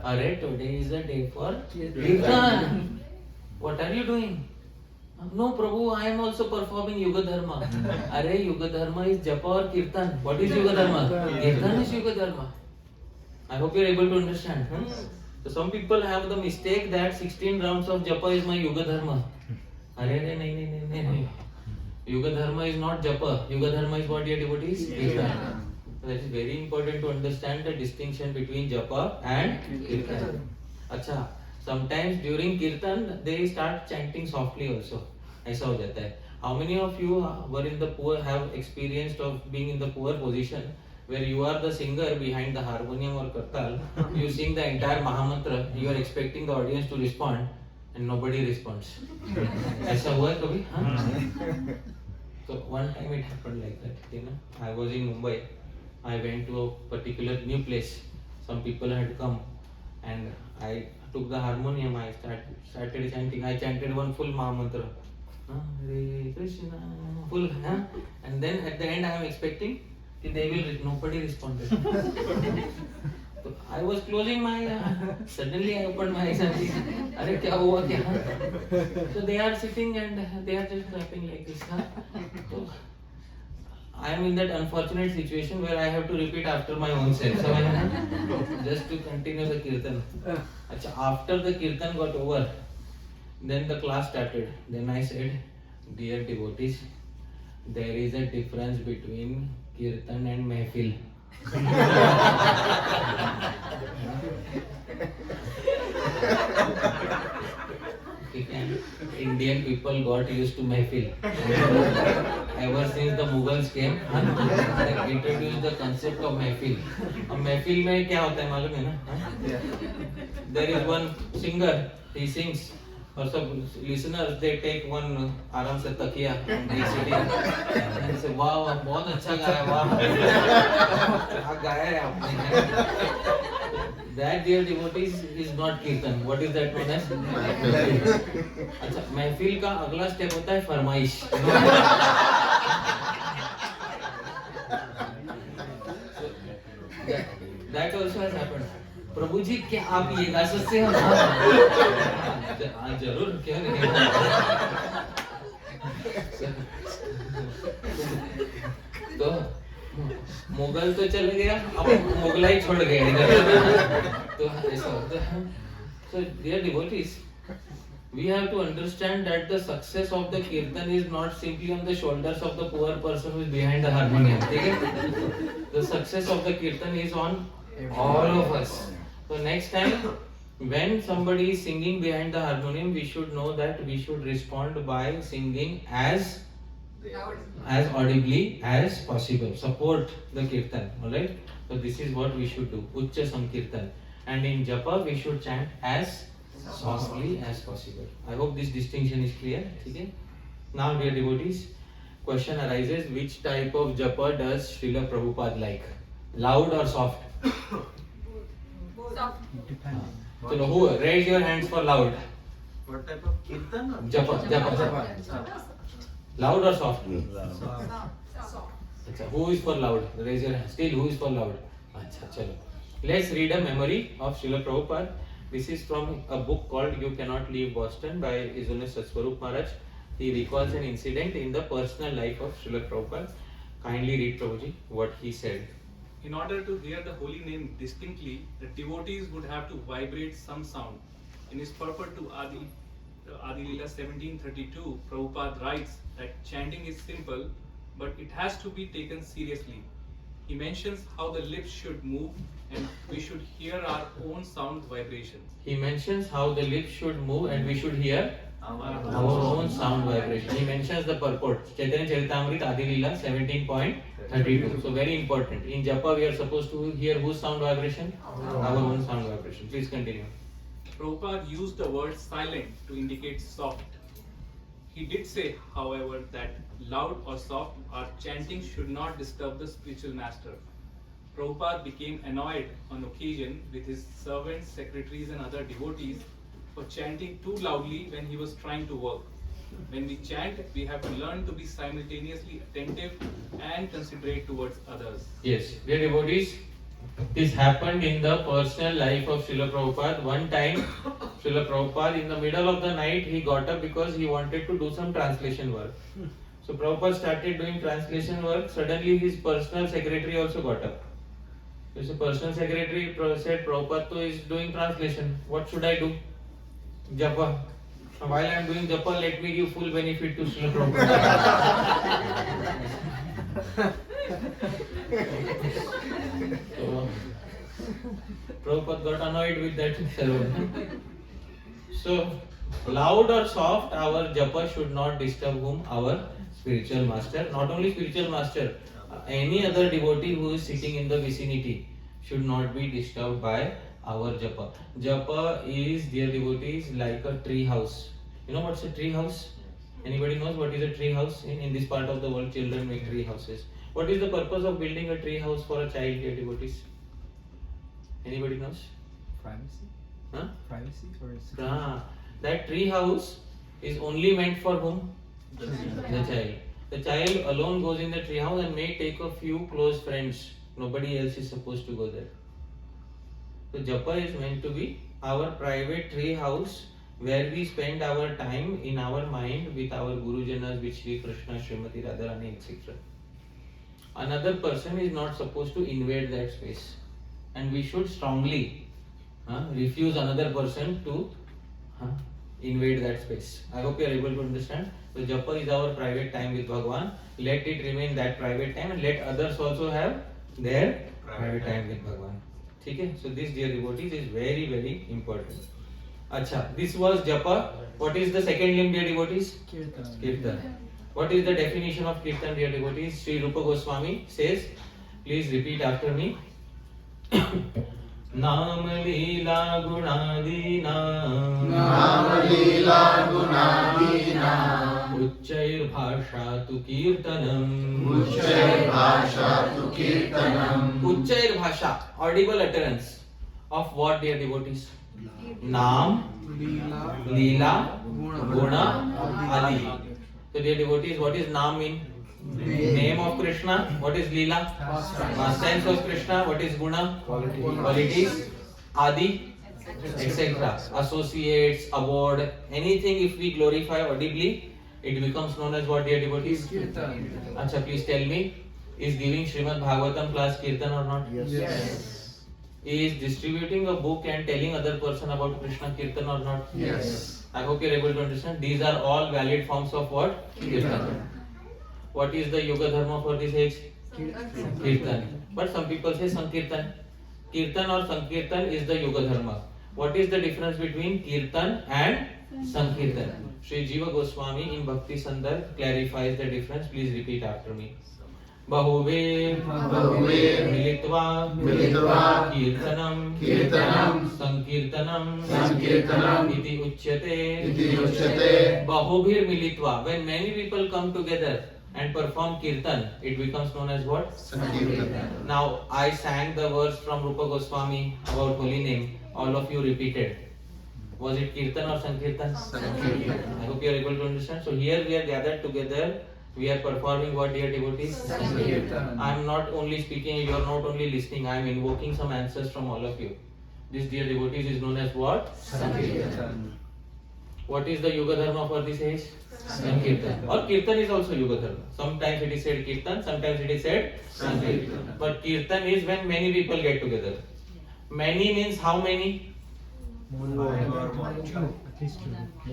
अरे today is a day for Kirtan. What are you doing? No Prabhu, I am also performing Yuga Dharma. अरे Yuga Dharma is Japa or Kirtan. What is Yuga Dharma? Kirtan is Yuga Dharma. I hope you are able to understand. So some people have the mistake that 16 rounds of Japa is my Yuga Dharma. अरे नहीं. Yuga Dharma is not Japa. Yuga Dharma is what, dear devotees? Kirtan. That is very important to understand the distinction between Japa and Kirtan. Acha, sometimes during Kirtan they start chanting softly also. ऐसा हो जाता है. How many of you were in the poor, have experienced of being in the poor position where you are the singer behind the harmonium or kartal, you sing the entire Mahamantra, you are expecting the audience to respond and nobody responds. ऐसा हुआ है कभी? हाँ? So one time it happened like that, you know. I was in Mumbai. I went to a particular new place. Some people had come, and I took the harmonium. I started chanting. I chanted one full Mahamantra. Hare Krishna, full, huh? And then at the end, I am expecting that they will. Nobody responded. So I was closing my. Suddenly, I opened my eyes and said, "Arey, kya hua kya?" So they are sitting and they are just clapping like this. Huh? So I am in that unfortunate situation where I have to repeat after my own self. So just to continue the kirtan. Achha, after the kirtan got over, then the class started. Then I said, "Dear devotees, there is a difference between kirtan and mehfil." Indian people got used to mehfil. Ever since the Mughals came, they introduced the concept of mehfil. अब महफिल में क्या होता है मालूम है ना? There is one singer, he sings. और सब listeners they take one आराम से तकिया and they sit and say वाह वाह बहुत अच्छा गाया वाह क्या गाया है आपने. That, dear devotees, is not kirtan. What is that known as? अच्छा, महफिल का अगला स्टेप होता है फरमाइश. That also has happened. प्रभु जी क्या आप ये गा सकते हैं? हाँ जरूर क्यों नहीं. तो मुगल तो चले गया, अब मुगलाई छोड़ गए इधर. तो ऐसा होता है. So dear devotees, we have to understand that the success of the kirtan is not simply on the shoulders of the poor person who is behind the harmonium. ठीक है? The success of the kirtan is on all of us. So next time when somebody is singing behind the harmonium, we should know that we should respond by singing as audibly as possible. Support the kirtan, alright? So this is what we should do. Uchcha Sankirtan. And in japa we should chant as softly as possible. I hope this distinction is clear. Okay? Now dear devotees, question arises, which type of japa does Srila Prabhupada like? Loud or soft? Soft. So who raise your hands for loud? What type of kirtan? Japa. Loud or soft? Soft. Achha, who is for loud? Raise your hand. Still, who is for loud? Achha, chalo. Let's read a memory of Srila Prabhupada. This is from a book called You Cannot Leave Boston by His Holiness Satswarup Maharaj. He recalls an incident in the personal life of Srila Prabhupada. Kindly read, Prabhuji, what he said. In order to hear the holy name distinctly, the devotees would have to vibrate some sound. In his purport to Adi Lila 1732, Prabhupada writes that chanting is simple, but it has to be taken seriously. He mentions how the lips should move and we should hear our own sound vibrations. He mentions how the lips should move and we should hear our own sound vibration. He mentions the purport. Chaitanya Charitamrita Adi Lila 17.32. So very important. In japa we are supposed to hear whose sound vibration? Our own sound vibration. Please continue. Prabhupada used the word silent to indicate soft. He did say, however, that loud or soft our chanting should not disturb the spiritual master. Prabhupada became annoyed on occasion with his servants, secretaries and other devotees for chanting too loudly when he was trying to work. When we chant, we have to learn to be simultaneously attentive and considerate towards others. Yes, dear devotees, this happened in the personal life of Srila Prabhupada. One time, Srila Prabhupada, in the middle of the night, he got up because he wanted to do some translation work. So Prabhupada started doing translation work. Suddenly, his personal secretary also got up. So his personal secretary said, Prabhupada is doing translation. What should I do? Japa. While I am doing japa, let me give full benefit to Srila Prabhupada. So, Prabhupada got annoyed with that servant. So Loud or soft, our japa should not disturb whom? Our spiritual master. Not only spiritual master, any other devotee who is sitting in the vicinity should not be disturbed by our japa. Japa is, dear devotees, like a tree house. You know what's a tree house? Anybody knows what is a tree house? In this part of the world, children make tree houses. What is the purpose of building a tree house for a child, dear devotees? Anybody knows? Privacy? Huh? Privacy or That tree house is only meant for whom? The child. The child alone goes in the tree house and may take a few close friends. Nobody else is supposed to go there. So japa is meant to be our private tree house where we spend our time in our mind with our Gurujanas, with Sri Krishna, Srimati Radharani, etc. Another person is not supposed to invade that space, and we should strongly refuse another person to invade that space. I hope you are able to understand. So japa is our private time with Bhagwan. Let it remain that private time, and let others also have their private time with Bhagwan. Okay? So this, dear devotees, is very, very important. Acha, this was japa. What is the second limb, dear devotees? Kirtan. What is the definition of kirtan, dear devotees? Sri Rupa Goswami says, please repeat after me. नाम लीला गुणादीना उच्चैर्भाषा तु कीर्तनम् उच्चैर्भाषा, audible utterance of what, dear devotees? Naam, Leela, Guna, Adi. So dear devotees, what is Naam mean? Name of Krishna. What is Leela? Pastimes of Krishna. What is Guna? Qualities. Adi, etc. Associates, award, anything if we glorify audibly, it becomes known as what, dear devotees? Kirtan. Acha, please tell me, is giving Srimad Bhagavatam class Kirtan or not? Yes. Is distributing a book and telling other person about Krishna Kirtan or not? Yes. I hope you are able to understand. These are all valid forms of what? Kirtan. What is the yoga dharma for this age? Kirtan. But some people say Sankirtan. Kirtan or Sankirtan is the yoga dharma. What is the difference between Kirtan and Sankirtan? Sri Jiva Goswami in Bhakti Sandarbh clarifies the difference. Please repeat after me. Bahuve militva kirtanam sankirtanam iti uchyate. Bahubhir militva, when many people come together and perform kirtan, it becomes known as what? Sankirtan. Now I sang the verse from Rupa Goswami about holy name. All of you repeated. Was it kirtan or sankirtan? Sankirtan. I hope you are able to understand. So here we are gathered together. We are performing what, dear devotees? Sankirtan. I am not only speaking, you are not only listening. I am invoking some answers from all of you. This, dear devotees, is known as what? Sankirtan. What is the yoga dharma for this age? Sankirtan. Or kirtan is also yoga dharma. Sometimes it is said kirtan, sometimes it is said sankirtan. But kirtan is when many people get together. Many means how many? More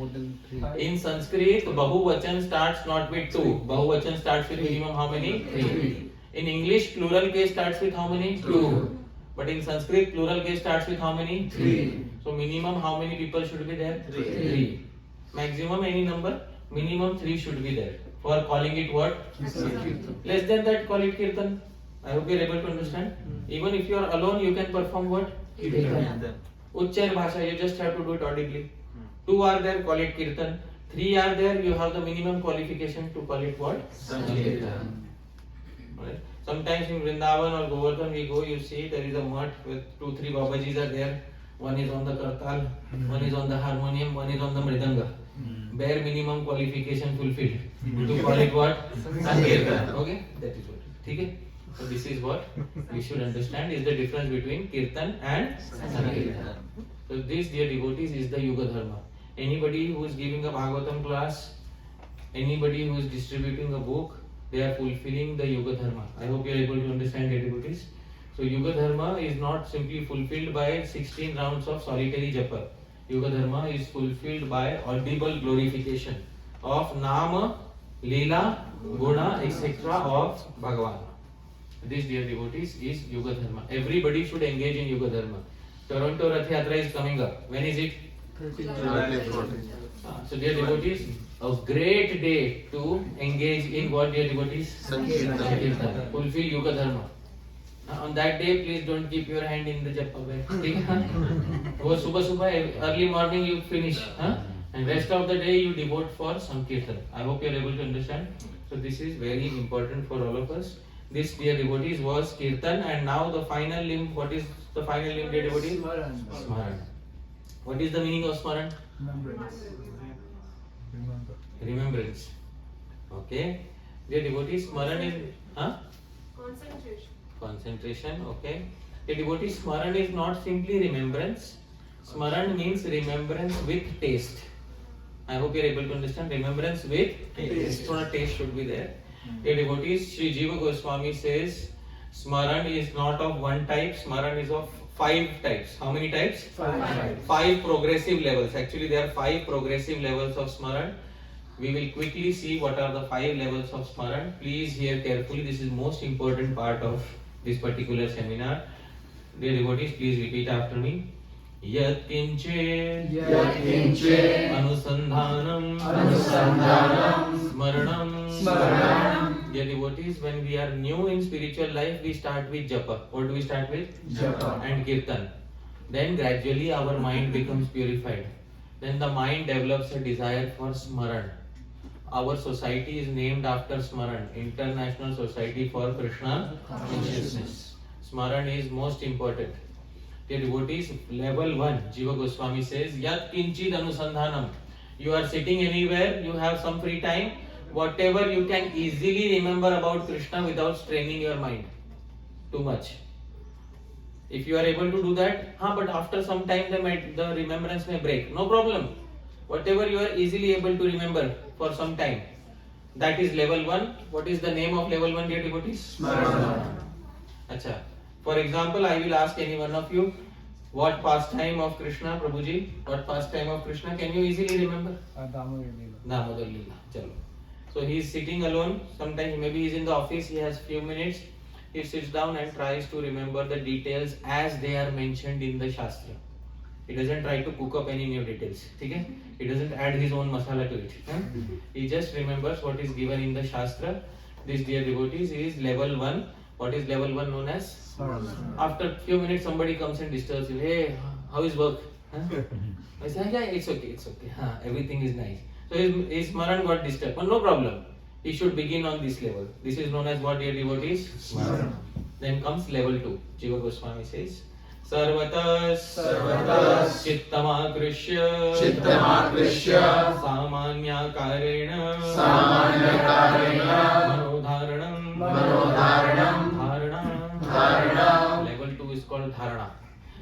than 3. In Sanskrit, Bahuvachan starts not with 2. Bahuvachan starts with minimum how many? 3. In English, plural case starts with how many? 2. But in Sanskrit, plural case starts with how many? 3. So minimum how many people should be there? 3. Maximum any number? Minimum 3 should be there. For calling it what? Kirtan. Less than that, call it kirtan. I hope you are able to understand. Even if you are alone, you can perform what? Kirtan. Uchchair bhasha, you just have to do it audibly. 2 are there, call it kirtan. 3 are there, you have the minimum qualification to call it what? Sankirtan. Right. Sometimes in Vrindavan or Govardhan we go, you see there is a mutt with 2-3 Babajis are there. One is on the kartal, one is on the harmonium, one is on the mridanga. Bare minimum qualification fulfilled. To call it what? Sankirtan. Okay? That is what. Okay? So this is what we should understand is the difference between kirtan and sankirtan. So this, dear devotees, is the yoga dharma. Anybody who is giving a Bhagavatam class, anybody who is distributing a book, they are fulfilling the yoga dharma. I hope you are able to understand, dear devotees. So yoga dharma is not simply fulfilled by 16 rounds of solitary japa. Yoga dharma is fulfilled by audible glorification of Nama, Leela, Guna, etc. of Bhagavan. This, dear devotees, is yoga dharma. Everybody should engage in yoga dharma. Toronto Rath Yatra is coming up. When is it? So dear devotees, a great day to engage in what, dear devotees? Sankirtan. Fulfill Yuga Dharma. On that day, please don't keep your hand in the japa bag. ठीक है? वो सुबह early morning you finish, and rest of the day you devote for Sankirtan. I hope you are able to understand. So this is very important for all of us. This, dear devotees, was Kirtan, and now the final limb. What is the final limb, dear devotees? Smaran. What is the meaning of Smaran? Remembrance. Okay. Dear devotees, Smaran is Concentration. concentration. Okay. Dear devotees, Smaran is not simply remembrance. Smaran means remembrance with taste. I hope you are able to understand. Remembrance with taste. So a taste should be there. Dear devotees, Sri Jiva Goswami says Smaran is not of one type. Smaran is of 5 types. How many types? 5 progressive levels. Actually, there are 5 progressive levels of Smaran. We will quickly see what are the 5 levels of Smaran. Please hear carefully. This is most important part of this particular seminar. Dear devotees, please repeat after me. Yat kinche anusandhanam smaranam. Dear devotees, when we are new in spiritual life, we start with japa. What do we start with? Japa and kirtan. Then gradually our mind becomes purified. Then the mind develops a desire for smaran. Our society is named after Smaran, International Society for Krishna Consciousness. Smaran is most important. Dear devotees, level 1, Jiva Goswami says, Yat kinchid anusandhanam. You are sitting anywhere, you have some free time, whatever you can easily remember about Krishna without straining your mind too much. If you are able to do that, but after some time the remembrance may break. No problem. Whatever you are easily able to remember for some time, that is level 1. What is the name of level 1, dear devotees? Smaran. Acha. For example, I will ask any one of you, what pastime of Krishna, Prabhuji? What pastime of Krishna can you easily remember? Damodar Leela. Chalo. So he is sitting alone. Sometimes maybe he is in the office. He has few minutes. He sits down and tries to remember the details as they are mentioned in the Shastra. He doesn't try to cook up any new details. Okay? He doesn't add his own masala to it. He just remembers what is given in the Shastra. This, dear devotees, is level 1. What is level 1 known as? After few minutes, somebody comes and disturbs you. Hey, how is work? I say, yeah, it's okay. Everything is nice. So his Smaran got disturbed. But no problem. He should begin on this level. This is known as what, dear devotees? Smaran. Then comes level 2. Jiva Goswami says, Sarvatas Chittamakrishya Samanya Karena Manodharanam Dharana. Level 2 is called Dharana.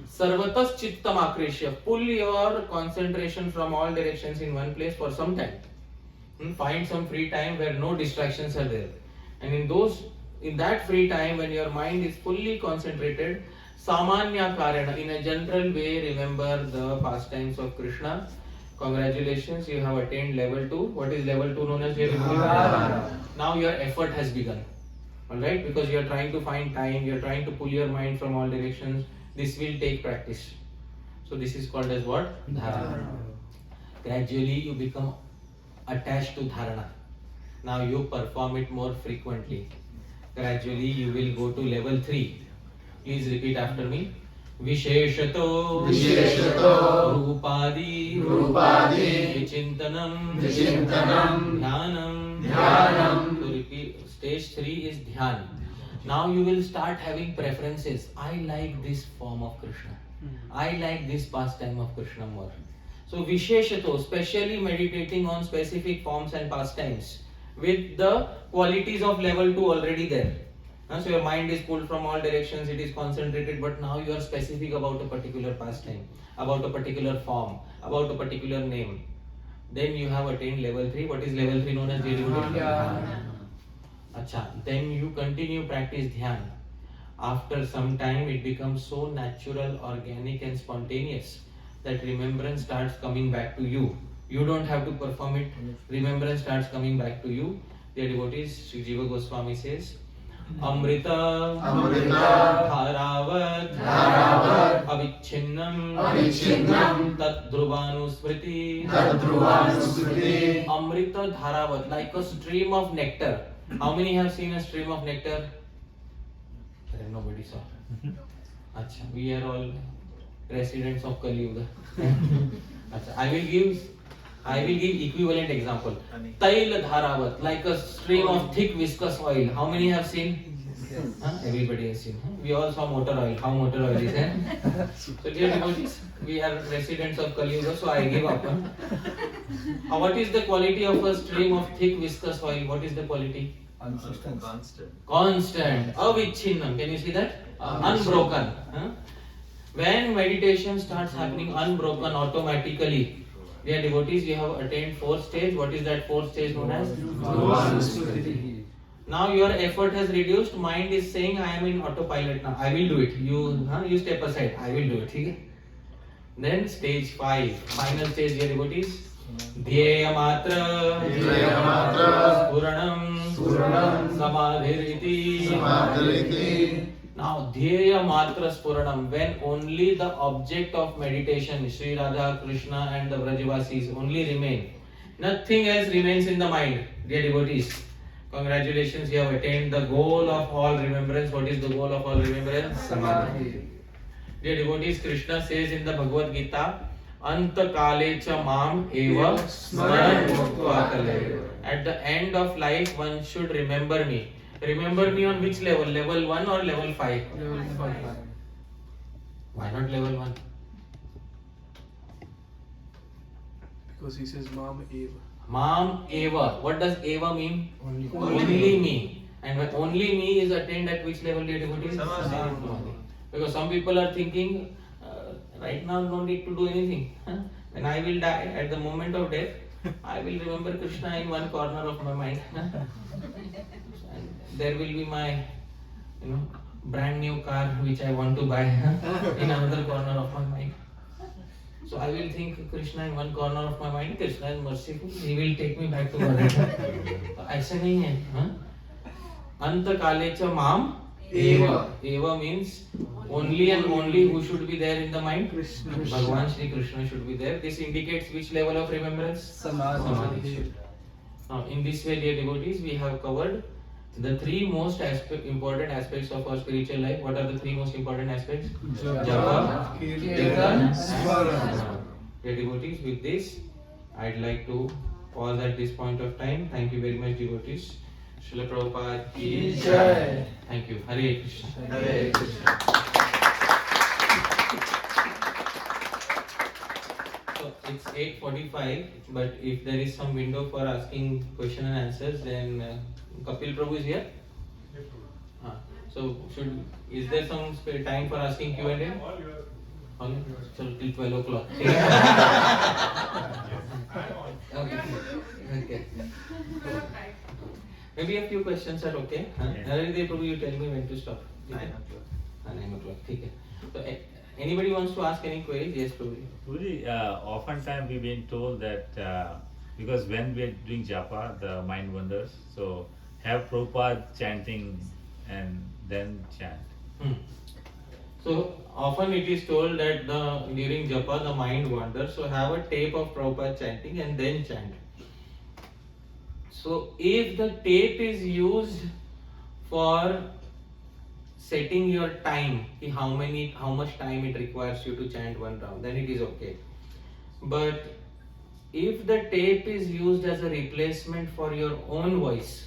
Sarvatas Chittamakrishya. Pull your concentration from all directions in one place for some time. Find some free time where no distractions are there. And in that free time, when your mind is fully concentrated, Samanya Karana, in a general way, remember the pastimes of Krishna. Congratulations, you have attained level 2. What is level 2 known as? Now your effort has begun. Alright, because you are trying to find time, you are trying to pull your mind from all directions. This will take practice. So this is called as what? Dharana. Gradually you become attached to Dharana. Now you perform it more frequently. Gradually you will go to level 3. Please repeat after me. Visheshato Rupadi Vichintanam Dhyanam. To repeat, stage 3 is Dhyan. Now you will start having preferences. I like this form of Krishna. I like this pastime of Krishna more. So Visheshato, specially meditating on specific forms and pastimes with the qualities of level 2 already there. So your mind is pulled from all directions, it is concentrated, but now you are specific about a particular pastime, about a particular form, about a particular name. Then you have attained level 3. What is level 3 known as? Acha. Then you continue practice Dhyan. After some time it becomes so natural, organic and spontaneous that remembrance starts coming back to you. You don't have to perform it. Remembrance starts coming back to you. Dear devotees, Sri Jiva Goswami says, Amrita, Amrita, Dharavat, Dharavat, Avichinnam, Avichinnam, Tadruvanusmriti, Tadruvanusmriti. Amrita Dharavat, like a stream of nectar. How many have seen a stream of nectar? Nobody saw. Acha, we are all residents of Kali Yuga. Acha, I will give equivalent example. Tail Dharavat, like a stream of thick viscous oil. How many have seen? Everybody has seen. We all saw motor oil. How motor oil is? So dear devotees, we are residents of Kali Yuga, so I give up. What is the quality of a stream of thick viscous oil? What is the quality? Constant. Constant. Avichinnam. Can you see that? Unbroken. When meditation starts happening unbroken automatically, dear devotees, we have attained fourth stage. What is that fourth stage known as? Tadruvanusmriti. Now your effort has reduced. Mind is saying, I am in autopilot now. I will do it. You step aside. I will do it. Okay? Then stage 5, final stage, dear devotees. Dhyeya matra, Spuranam, Samadhiriti. Now Dhyeya matra Spuranam, when only the object of meditation, Sri Radha, Krishna and the Brajavasis only remain. Nothing else remains in the mind, dear devotees. Congratulations, you have attained the goal of all remembrance. What is the goal of all remembrance? Samadhi. Dear devotees, Krishna says in the Bhagavad Gita, Anta kale cha mam eva smaran muktva kale. At the end of life, one should remember me. Remember me on which level? Level 1 or level 5? Level 5. Why not level 1? Because he says Mam Eva. Mam eva. What does eva mean? Only. Only me. And when only me is attained at which level, dear devotees? Samadhi. Because some people are thinking, right now no need to do anything. When I will die, at the moment of death, I will remember Krishna in one corner of my mind. And there will be my, brand new car which I want to buy in another corner of my mind. So I will think Krishna in one corner of my mind. Krishna is merciful. He will take me back to Godhead. ऐसा नहीं है. अंत काले च माम eva. Eva means only and only who should be there in the mind? Krishna. Bhagwan Shri Krishna should be there. This indicates which level of remembrance? Samadhi. Now, in this way, dear devotees, we have covered the three most important aspects of our spiritual life. What are the three most important aspects? Japa, Kirtan, Smaran. Dear devotees, with this, I'd like to pause at this point of time. Thank you very much, devotees. Srila Prabhupada ki Jai. Thank you. Hare Krishna. Hare Krishna. So it's 8:45, but if there is some window for asking question and answers, then Kapil Prabhu is here. So is there some time for asking Q&A? All so till 12 o'clock. Okay. Maybe a few questions are okay. Narendra Prabhu, you tell me when to stop. 9 o'clock. 9 o'clock. Okay. So anybody wants to ask any queries? Yes, Prabhu. Really, oftentimes we've been told that because when we're doing japa, the mind wanders. So have Prabhupada chanting and then chant. So often it is told that during japa the mind wanders. So have a tape of Prabhupada chanting and then chant. So if the tape is used for setting your time, how much time it requires you to chant one round, then it is okay. But if the tape is used as a replacement for your own voice,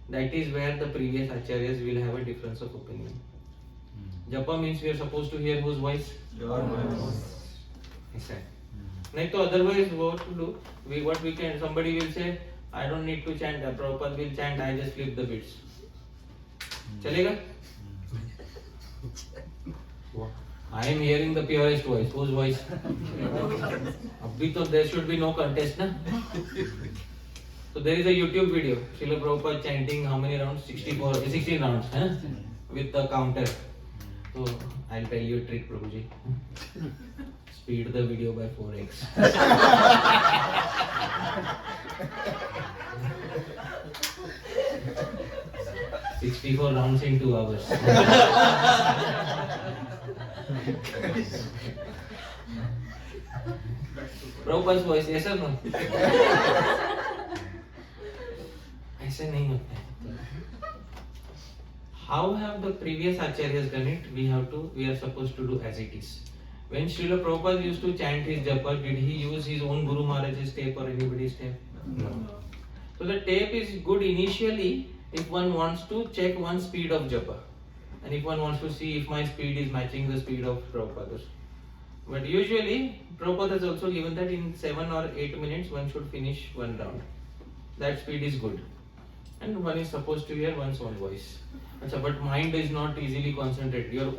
that is where the previous acharyas will have a difference of opinion. Japa means we are supposed to hear whose voice? Your voice. Exactly. Like to otherwise what to do? Somebody will say, I don't need to chant, Prabhupada will chant, I just flip the beats. Chalega? I am hearing the purest voice. Whose voice? Abhi to there should be no contest, na? So there is a YouTube video, Srila Prabhupada chanting how many rounds? 16 rounds, with the counter. So I'll tell you a trick, Prabhuji. Speed the video by 4x. 64 rounds in 2 hours. Prabhupada's voice, yes or no? ऐसे नहीं होता है. How have the previous acharyas done it? We are supposed to do as it is. When Srila Prabhupada used to chant his japa, did he use his own Guru Maharaj's tape or anybody's tape? No. So the tape is good initially if one wants to check one's speed of japa, and if one wants to see if my speed is matching the speed of Prabhupada's. But usually Prabhupada has also given that in 7 or 8 minutes one should finish one round. That speed is good. And one is supposed to hear one's own voice. Achha, but mind is not easily concentrated. Your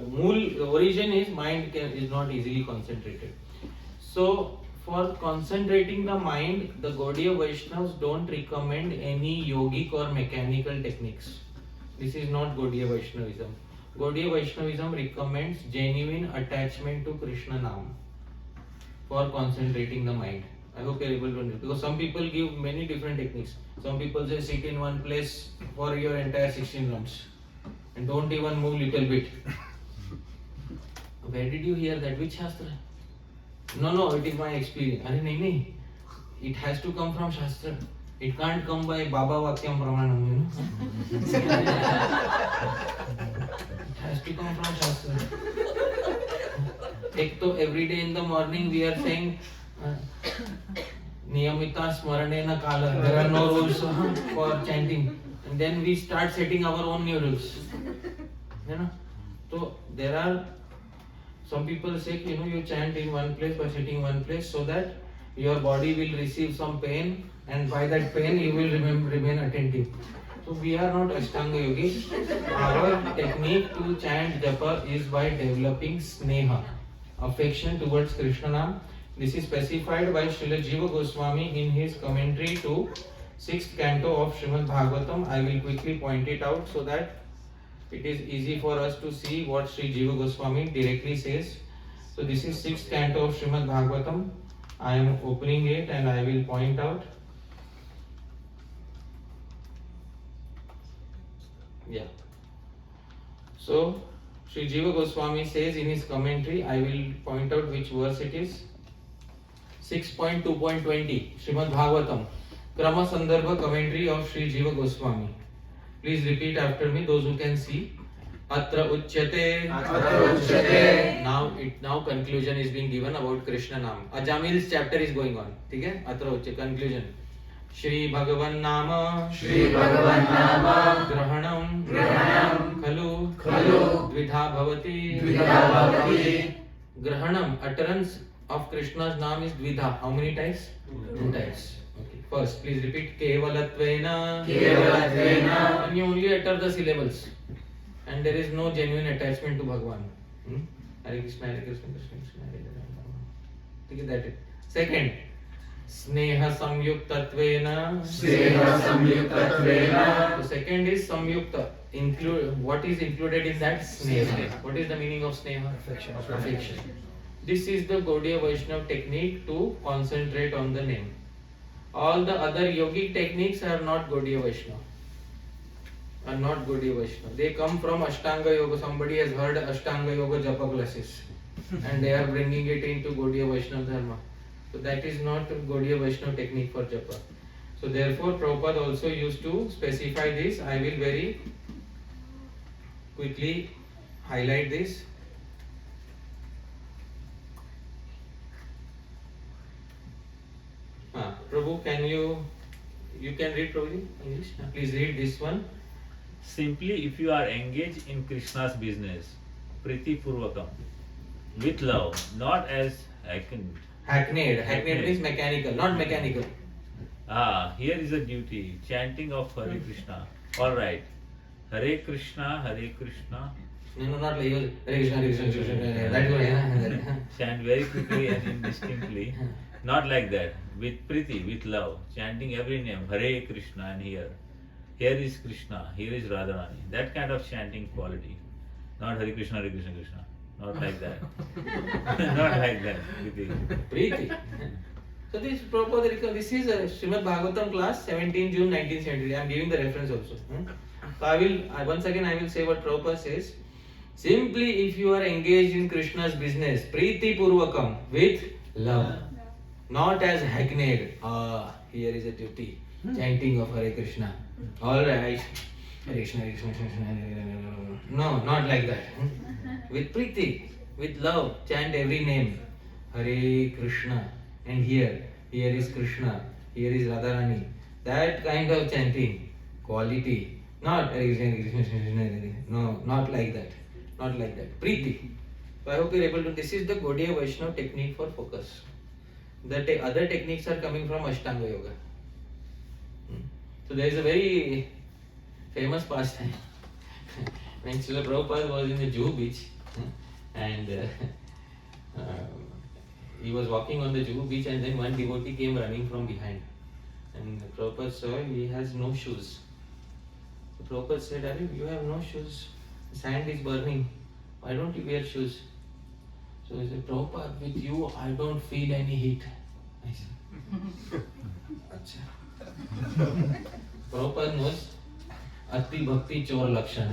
origin is mind is not easily concentrated. So for concentrating the mind, the Gaudiya Vaishnavas don't recommend any yogic or mechanical techniques. This is not Gaudiya Vaishnavism. Gaudiya Vaishnavism recommends genuine attachment to Krishna Nam for concentrating the mind. I hope you are able to understand. Because some people give many different techniques. Some people say sit in one place for your entire 16 rounds and don't even move little bit. Where did you hear that? Which Shastra? No, it is my experience. Arey nahi. It has to come from Shastra. It can't come by Baba Vakyam Pramanam, you know. It has to come from Shastra. Ek to every day in the morning we are saying Niyamita Smaranena Kala. There are no rules for chanting. And then we start setting our own new rules. You know? So there are some people say, you know, you chant in one place by sitting one place so that your body will receive some pain, and by that pain you will remain attentive. So we are not Ashtanga yogis. Our technique to chant japa is by developing sneha, affection towards Krishna Nam. This is specified by Srila Jiva Goswami in his commentary to 6th canto of Srimad Bhagavatam. I will quickly point it out so that it is easy for us to see what Sri Jiva Goswami directly says. So this is 6th canto of Srimad Bhagavatam. I am opening it and I will point out. Yeah. So Sri Jiva Goswami says in his commentary, I will point out which verse it is. 6.2.20 Srimad Bhagavatam, Krama Sandarbha commentary of Sri Jiva Goswami. Please repeat after me, those who can see. Atra Uchyate. Now conclusion is being given about Krishna Nam. Ajamil's chapter is going on. Okay? Atra Uchyate, conclusion. Shri Bhagavan Nama. Grahanam. Khalu. Dvidha Bhavati. Grahanam, utterance of Krishna's name is Dvidha. How many times? 2 times. Okay. First, please repeat Kevalatvena. And you only utter the syllables. And there is no genuine attachment to Bhagwan. Hare Krishna, Hare Krishna, Krishna Krishna, Hare Hare. Take that it. Second, Sneha Samyuktatvena. The second is Samyukta. What is included in that? Sneha. What is the meaning of Sneha? Affection. This is the Gaudiya Vaishnava technique to concentrate on the name. All the other yogic techniques are not Gaudiya Vaishnava. They come from Ashtanga Yoga. Somebody has heard Ashtanga Yoga Japa classes and they are bringing it into Gaudiya Vaishnava Dharma. So that is not Gaudiya Vaishnava technique for Japa. So therefore Prabhupada also used to specify this. I will very quickly highlight this. Prabhu, can you can read Prabhuji English? Please read this one. Simply, if you are engaged in Krishna's business, Priti Purvakam, with love, not as Hackneyed means mechanical, not mechanical. Here is a duty, chanting of Hare Krishna. Alright. Hare Krishna, Hare Krishna. No, not like Hare Krishna, Hare Krishna, Krishna Krishna. That way. Chant very quickly and indistinctly. Not like that. With Priti, with love, chanting every name, Hare Krishna, and here is Krishna, here is Radharani. That kind of chanting quality. Not Hare Krishna, Hare Krishna, Krishna. Not like that. Not like that. Priti. So this Prabhupada, this is a Srimad Bhagavatam class, 17 June 1973. I am giving the reference also. So once again I will say what Prabhupada says. Simply, if you are engaged in Krishna's business, Preeti Purvakam, with love, not as hackneyed. Here is a duty, chanting of Hare Krishna. All right, Hare Krishna, Hare Krishna, Krishna, Hare Hare. No, not like that. With Preeti, with love, chant every name. Hare Krishna. And here is Krishna, here is Radharani. That kind of chanting, quality. Not Hare Krishna, Hare Krishna, Krishna, Hare Hare. No, not like that. Not like that. Preeti. So I hope you're able to. This is the Gaudiya Vaishnava technique for focus. The other techniques are coming from Ashtanga Yoga. So there is a very famous pastime when Srila Prabhupada was in the Juhu beach and he was walking on the Juhu beach and then one devotee came running from behind and Prabhupada saw he has no shoes. So Prabhupada said, Arey, you have no shoes, the sand is burning, why don't you wear shoes? So he said, Prabhupada, with you I don't feel any heat. I said, Acha. Prabhupada knows Ati Bhakti Chor Lakshan.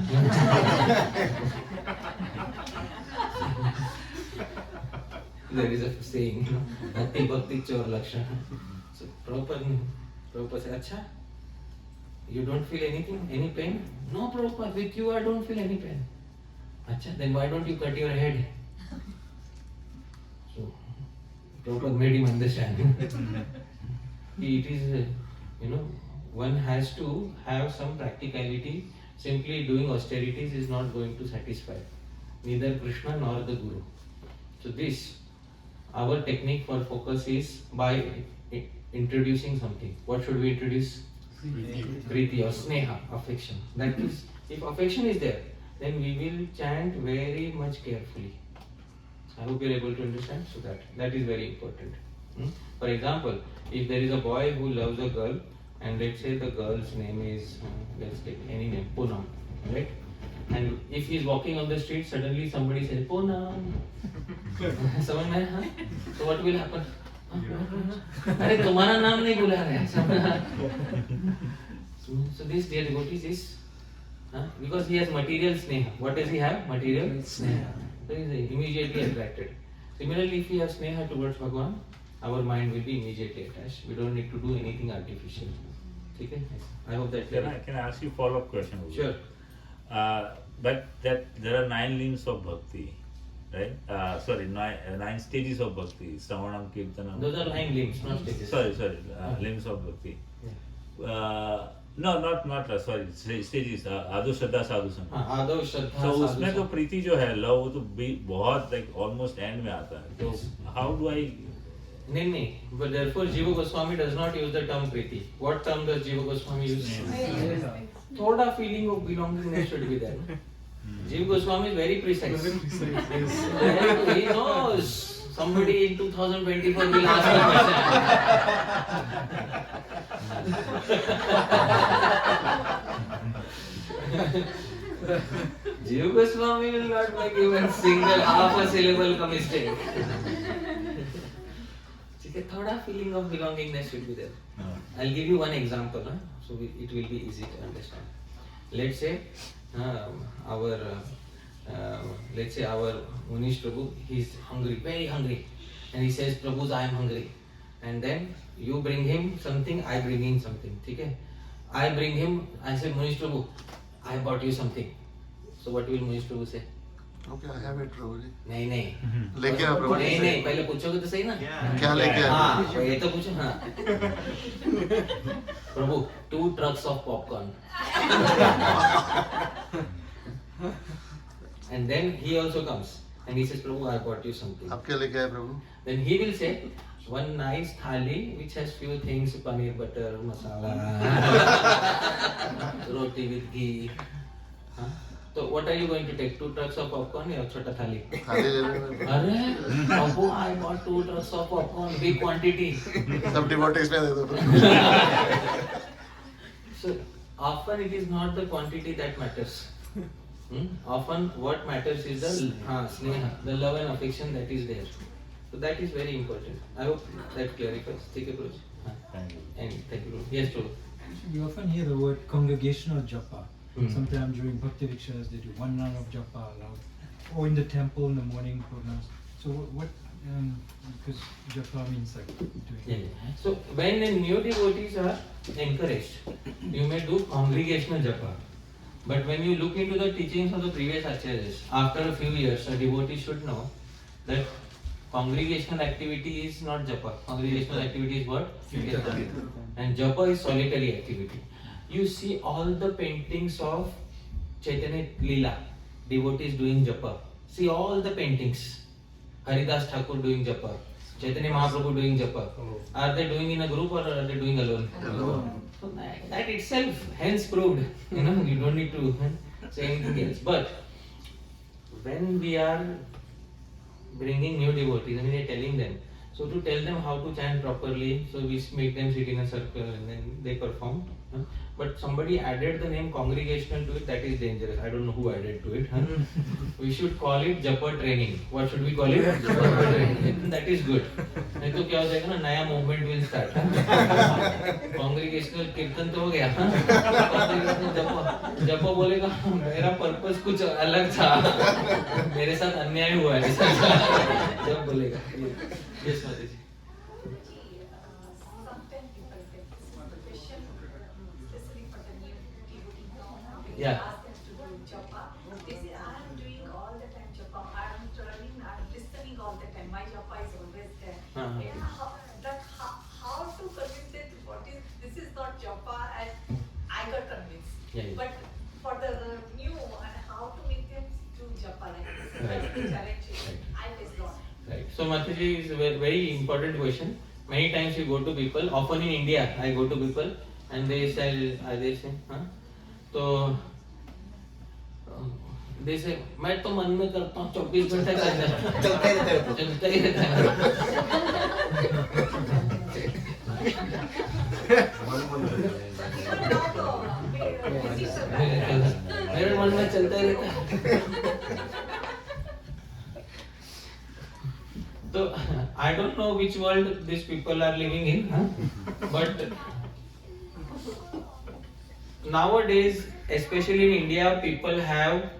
There is a saying, Ati Bhakti Chor Lakshan. So Prabhupada said, Acha, you don't feel anything, any pain? No, Prabhupada, with you I don't feel any pain. Acha, then why don't you cut your head? So Prabhupada made him understand. It is, one has to have some practicality. Simply doing austerities is not going to satisfy neither Krishna nor the Guru. So this, our technique for focus is by introducing something. What should we introduce? Preeti or Sneha, affection. That is, if affection is there, then we will chant very much carefully. I hope you are able to understand. So that is very important. For example, if there is a boy who loves a girl, and let's say the girl's name is, let's take any name, Poonam, right? And if he is walking on the street, suddenly somebody says, Poonam. So what will happen? Arey, tumhara naam nahi bula raha hai. So this, dear devotees, is because he has material sneha. What does he have? Material sneha. So he is immediately attracted. Similarly, if we have sneha towards Bhagavan, our mind will be immediately attached. We don't need to do anything artificial. Okay? I hope that Can I ask you a follow-up question? Sure. But that there are 9 limbs of bhakti, right? Sorry, 9 stages of bhakti. Savanam, Kirtanam. Those are 9 limbs, not stages. Sorry, limbs of bhakti. No, sorry, stages. Ado Shraddha Sadhu Sangha. Ado Shraddha So Sadhu उसमें तो Sangha. प्रीति जो है love वो तो बहुत like almost end में आता है. तो how do I? No. But therefore Jiva Goswami does not use the term Preeti. What term does Jiva Goswami use? Thoda feeling of belongingness should be there. Jiva Goswami is very precise. He knows somebody in 2024 will ask a question. Jiva Goswami will not make even half a syllable ka mistake. A thoda feeling of belongingness should be there. I'll give you one example, so it will be easy to understand. Let's say our Munish Prabhu, he's hungry, very hungry, and he says, Prabhu, I am hungry. And then you bring him something, I bring him something. Okay? I bring him, I say, Munish Prabhu, I bought you something. So what will Munish Prabhu say? Okay, I have it, Prabhuji. नहीं लेके आ प्रभु नहीं पहले पूछोगे तो सही ना क्या लेके आ हाँ ये तो पूछो हाँ प्रभु 2 trucks of popcorn and then he also comes and he says Prabhu I bought you something आप क्या लेके आए प्रभु then he will say one nice thali which has few things paneer butter masala roti with ghee So what are you going to take? 2 trucks of popcorn or chota thali? थाली ले लेना Arey, Prabhu, I bought 2 trucks of popcorn, big quantity. सब devotees में दे दो So often it is not the quantity that matters. Often what matters is the sneha, the love and affection that is there. So that is very important. I hope that clarifies. Take a approach. Thank you. And thank you. Yes, Prabhu. We often hear the word congregational japa. Sometimes during Bhakti Vikshas they do 1 round of japa aloud, or in the temple in the morning programs. So what? Because japa means like doing. Yeah. So when the new devotees are encouraged, you may do congregational japa. But when you look into the teachings of the previous acharyas, after a few years, a devotee should know that congregational activity is not japa. Congregational activity is what? Kirtan. And japa is solitary activity. You see all the paintings of Chaitanya Leela, devotees doing japa. See all the paintings. Haridas Thakur doing japa. Chaitanya Mahaprabhu doing japa. Are they doing in a group or are they doing alone? Alone. So that itself hence proved, you don't need to say anything else. But when we are bringing new devotees and we are telling them, so to tell them how to chant properly, so we make them sit in a circle and then they perform. But somebody added the name congregational to it, that is dangerous. I don't know who added to it. We should call it japa training. What should we call it? Japa training. That is good. नहीं तो क्या हो जाएगा ना, नया movement will start. Congregational कीर्तन तो हो गया. जपा बोलेगा मेरा purpose कुछ अलग था. मेरे साथ अन्याय हुआ है. जब बोलेगा. Yes, Mataji. Sometimes people get this question, especially for the new devotee now. Yeah. Ask them to do japa. They say, I am doing all the time japa. I am turning, I am listening all the time. My japa is always there. Uh-huh. Yeah, how to convince them what is this is not japa, and I got convinced. Yeah, yeah. But for the new and how to make them do japa like this is Right. the challenge. I face lot. Right. So Mataji is a very important question. Many times you go to people, often in India, I go to people and they say, तो they say, मैं तो मन में करता हूँ 24 घंटे चलता ही रहता है मेरे मन में चलता ही रहता है So I don't know which world these people are living in, but nowadays, especially in India, people have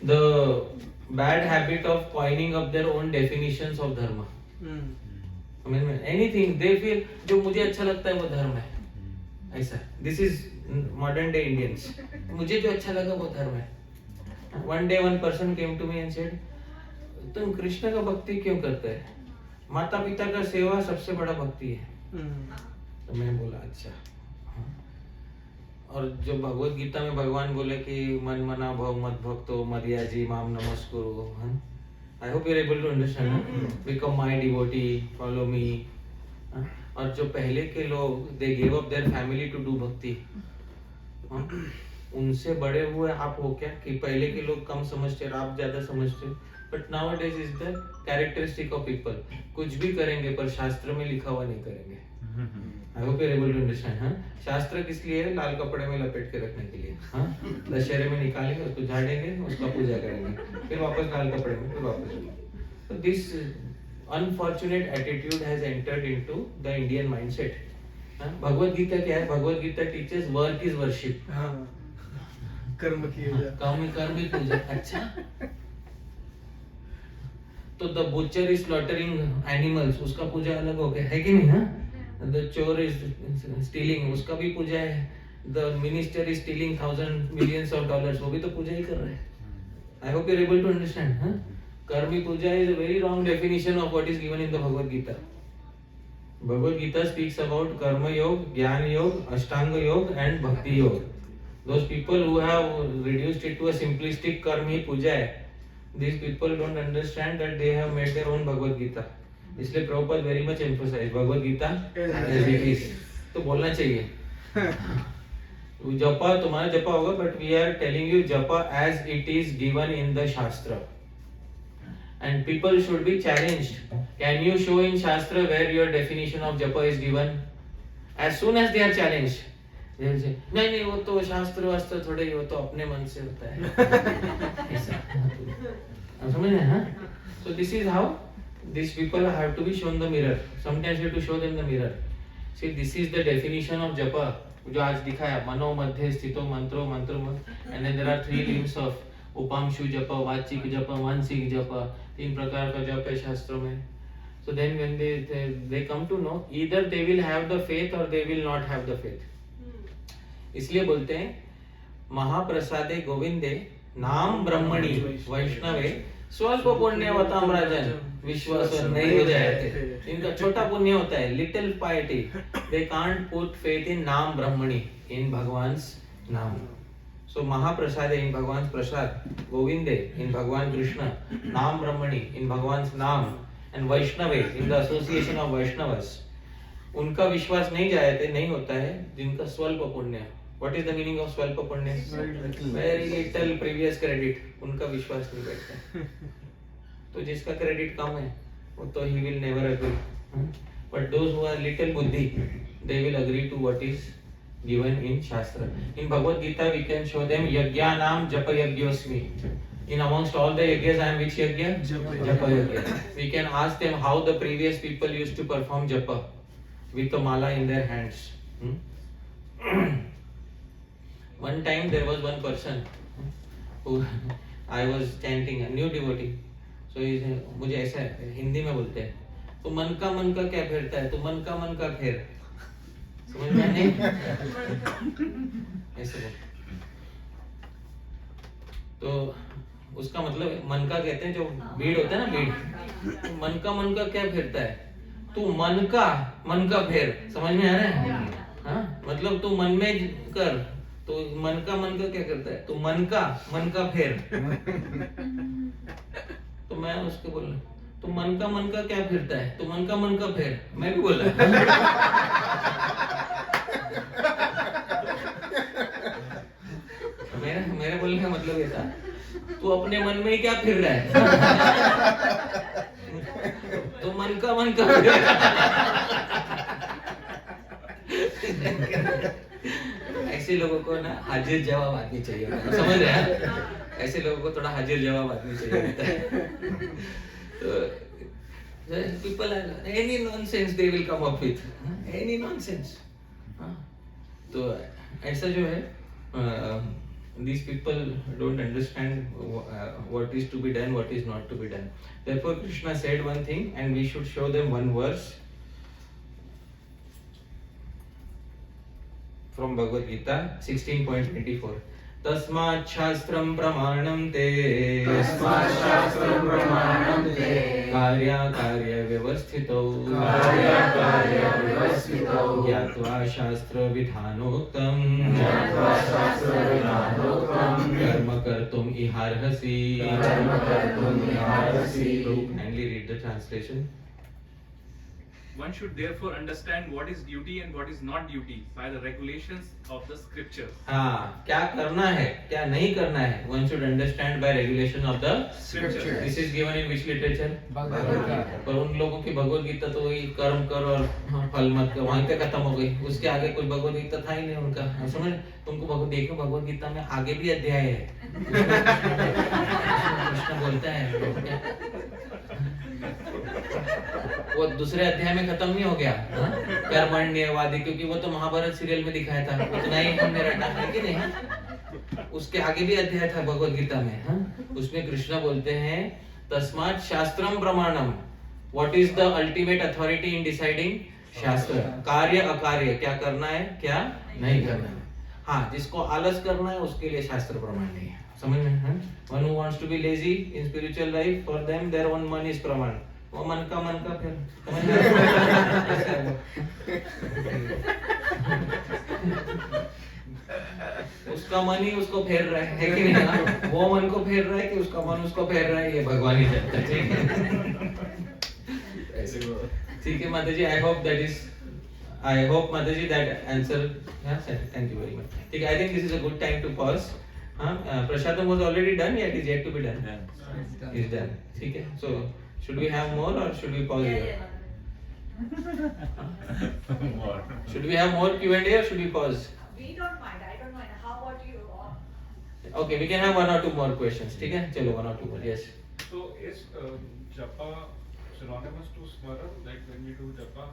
the bad habit of coining up their own definitions of dharma. I mean, anything they feel जो मुझे अच्छा लगता है वो धर्म है, ऐसा. This is modern day Indians. मुझे जो अच्छा लगा वो धर्म है. One day one person came to me and said, तुम कृष्ण का भक्ति क्यों करते हैं? माता पिता का सेवा सबसे बड़ा भक्ति है. तो मैंने बोला अच्छा. और जो भगवत गीता में भगवान बोले कि मन मना भव मत भक्तो मर्याजी माम नमस्कुरु. I hope you are able to understand. Become my devotee, follow me. और जो पहले के लोग they gave up their family to do भक्ति. उनसे बड़े हुए आप हो क्या कि पहले के लोग कम समझते और आप ज्यादा समझते. But nowadays is the characteristic of people. कुछ भी करेंगे पर शास्त्र में लिखा हुआ नहीं करेंगे. I hope you are able to understand. शास्त्र किस लिए है? लाल कपड़े में लपेट के रखने के लिए. दशहरे में निकालेंगे उसको झाड़ेंगे उसका पूजा करेंगे फिर वापस लाल कपड़े में फिर वापस. So this unfortunate attitude has entered into the Indian mindset. Bhagavad Gita क्या है? Bhagavad Gita teaches work is worship. कर्म किए कर्म ही पूजा. अच्छा तो the butcher is slaughtering animals उसका पूजा अलग हो गया है कि नहीं? The chore is stealing उसका भी पूजा है. The minister is stealing thousands millions of dollars वो भी तो पूजा ही कर रहे हैं. I hope you are able to understand. Karmi puja is a very wrong definition of what is given in the Bhagavad Gita. Bhagavad Gita speaks about karma yoga, jnana yoga, ashtanga yoga and bhakti yoga. Those people who have reduced it to a simplistic karmi puja, these people don't understand that they have made their own Bhagavad Gita. इसलिए Prabhupada very much emphasize Bhagavad Gita as it is. तो बोलना चाहिए. जपा तुम्हारा जपा होगा, but we are telling you japa as it is given in the Shastra. And people should be challenged. Can you show in Shastra where your definition of japa is given? As soon as they are challenged, they will say, नहीं वो तो शास्त्र वास्त्र थोड़े वो तो अपने मन से होता है. ऐसा. आप समझ रहे हैं? So this is how these people have to be shown the mirror. Sometimes you have to show them the mirror. See, this is the definition of japa. जो आज दिखाया मनो मध्य स्थितो मंत्रो मंत्र and there are 3 limbs of उपांशु जप, वाचिक जप, मानसिक जप, 3 प्रकार का जप है शास्त्रों में. So then when they come to know, either they will have the faith or they will not have the faith. इसलिए बोलते हैं महाप्रसादे गोविंदे नाम ब्रह्मणि वैष्णवे स्वल्प पुण्यवताम राजन विश्वास नहीं हो जाते. इनका छोटा पुण्य होता है, little पाइटी. They can't put faith in नाम ब्रह्मणि, इन भगवान्स नाम. सो महाप्रसादे इन भगवान प्रसाद, गोविंदे इन भगवान कृष्ण, नाम ब्रह्मणि इन भगवान्स नाम, एंड वैष्णवे इन द एसोसिएशन ऑफ वैष्णवस. उनका विश्वास नहीं जायते, नहीं होता है जिनका स्वल्प पुण्य. What is the meaning of स्वल्प पुण्य? Very little previous credit. उनका विश्वास नहीं बैठता. तो जिसका क्रेडिट कम है वो तो he will never agree. But those who are little buddhi, they will agree to what is given in Shastra. In Bhagavad Gita we can show them yajnanam japa yajñosmi. In amongst all the yajnas I am which yajna? Japa yajna. We can ask them how the previous people used to perform japa with the mala in their hands. One time there was one person who I was chanting, a new devotee. So he said, मुझे ऐसा हिंदी में बोलते हैं, तो मन का क्या फेरता है, तो मन का फेर. समझ में नहीं? ऐसे बोल. तो उसका मतलब मन का कहते हैं जो बीड़ होता है ना, बीड़. मन का क्या फेरता है, तू मन का फेर. समझ में आ रहा है? हाँ, मतलब तू मन में कर, तो मन का क्या करता है, तो मन का फेर. तो मैं उसको बोला, तो मन का क्या फिरता है, तो मन का फेर. मैं भी बोला. मेरे बोलने का मतलब ये था, तू अपने मन में ही क्या फिर रहा है. तो मन का फेर. ऐसे लोगों को ना हाजिर जवाब आदमी चाहिए होता है. समझ रहे हैं? ऐसे लोगों को थोड़ा हाजिर जवाब आदमी चाहिए होता है. तो people are any nonsense they will come up with. Any nonsense. तो ऐसा जो है, these people don't understand what is to be done, what is not to be done. Therefore Krishna said one thing and we should show them one verse from Bhagavad Gita 16.24. तस्मात् शास्त्रं प्रमाणं ते कार्य व्यवस्थितौ ज्ञात्वा शास्त्र विधानोक्तं कर्म कर्तुम् इहार्हसि. Kindly read the translation. One should therefore understand what is duty and what is not duty by the regulations of the scriptures. हाँ, क्या करना है, क्या नहीं करना है. One should understand by regulation of the Scripture. This is given in which literature? Bhagavad Gita. पर उन लोगों की भगवद गीता तो वही कर्म कर और फल मत कर, वहीं पे खत्म हो गई. उसके आगे कोई भगवद गीता था ही नहीं उनका. समझ? तुमको देखो भगवद गीता में आगे भी अध्याय है. कृष्ण बोलता है वो दूसरे अध्याय में खत्म नहीं हो गया. कर्मण्यवादी, क्योंकि वो तो महाभारत सीरियल में दिखाया था, उतना ही हमने रटा है कि नहीं. उसके आगे भी अध्याय था भगवद गीता में. उसमें कृष्ण बोलते हैं तस्मात् शास्त्रम प्रमाणम. What is the ultimate authority in deciding? शास्त्र. कार्य अकार्य, क्या करना है क्या नहीं करना है. हाँ, जिसको आलस करना है उसके लिए शास्त्र प्रमाण नहीं है. समझ में? One who wants to be lazy in spiritual life, for them their own मन is प्रमाण. वो मन का फिर उसका मन ही उसको फेर रहा है कि नहीं? वो मन को फेर रहा है कि उसका मन उसको फेर रहा है, ये भगवान ही जानता है. ठीक है माता जी. I hope माता जी that answer. Thank you very much. ठीक है, I think this is a good time to pause. Prasadam was already done, yet is yet to be done. Is done. ठीक है. So should we have more or should we pause here? More. Should we have more Q&A or should we pause? We don't mind. I don't mind. How about you? Okay, we can have one or two more questions. ठीक है, चलो one or two more. Yes. So is japa synonymous to smara? Like when we do japa,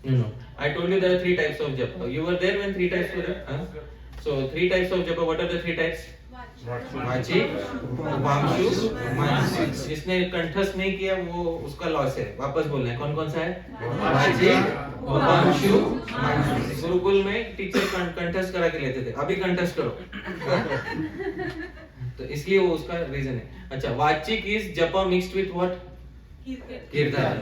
No. I told you there are 3 types of japa. You were there when 3 types were there? Huh? So 3 types of japa. What are the 3 types? वाची, उपांशु, मानसिक. जिसने कंठस्थ नहीं किया वो उसका loss है. वापस बोलना है. कौन कौन सा है? वाची, उपांशु, मानसिक. गुरुकुल में टीचर कंठस्थ करा के लेते थे. अभी कंठस्थ करो. तो इसलिए वो उसका रीजन है. अच्छा, वाचिक इज जपा मिक्स्ड विथ व्हाट? कीर्तन.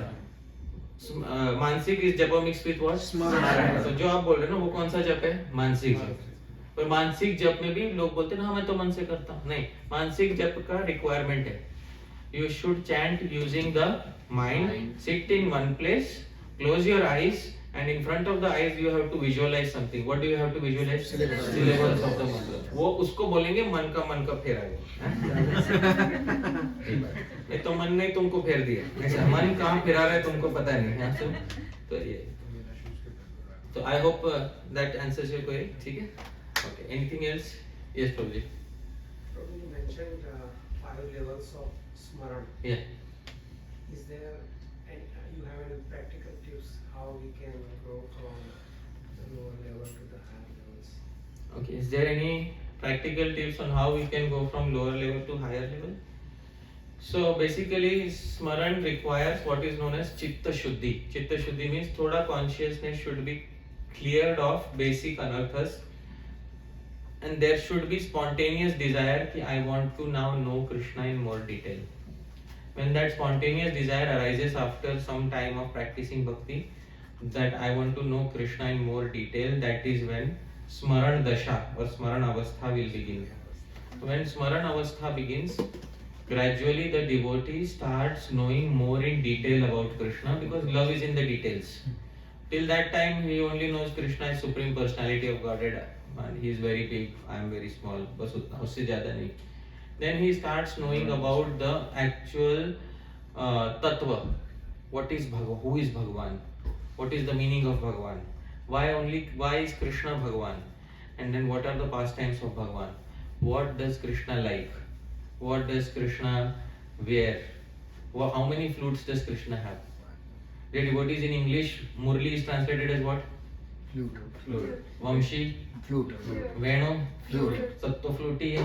मानसिक इज जपा मिक्स्ड विथ व्हाट? स्मरण. तो जो आप बोल रहे हैं ना वो कौन सा जप है? मानसिक जप. पर मानसिक जप में भी लोग बोलते हैं ना मैं तो मन से करता हूँ. नहीं, मानसिक जप का रिक्वायरमेंट है. You should chant using the mind. Sit in one place, close your eyes, and in front of the eyes you have to visualize something. What do you have to visualize? Syllables of the mantra. वो उसको बोलेंगे मन का फेरा है. ये तो मन ने तुमको फेर दिया. ऐसा मन कहाँ फिरा रहा है तुमको पता नहीं है. तो ये. So I hope that answers your query. ठीक है? Okay. Anything else? Yes, Prabhuji. Prabhu, you mentioned 5 levels of Smaran. Yeah. Is there any, you have any practical tips how we can go from the lower level to the higher levels? Okay. Is there any practical tips on how we can go from lower level to higher level? So basically, Smaran requires what is known as Chitta Shuddhi. Chitta Shuddhi means thoda consciousness should be cleared of basic anarthas. And there should be spontaneous desire कि I want to now know Krishna in more detail. When that spontaneous desire arises after some time of practicing bhakti, that I want to know Krishna in more detail, that is when Smaran Dasha or Smaran Avastha will begin. When Smaran Avastha begins, gradually the devotee starts knowing more in detail about Krishna because love is in the details. Till that time he only knows Krishna is Supreme Personality of Godhead. And he is very big, I am very small. बस उतना, उससे ज़्यादा नहीं. Then he starts knowing about the actual tattva. What is Bhagavan? Who is Bhagavan? What is the meaning of Bhagavan? Why is Krishna Bhagavan? And then what are the pastimes of Bhagavan? What does Krishna like? What does Krishna wear? How many flutes does Krishna have? The devotees in English, Murli is translated as what? Flute. Flute. Vamshi? Flute. Venu Flute. सब तो flute ही है.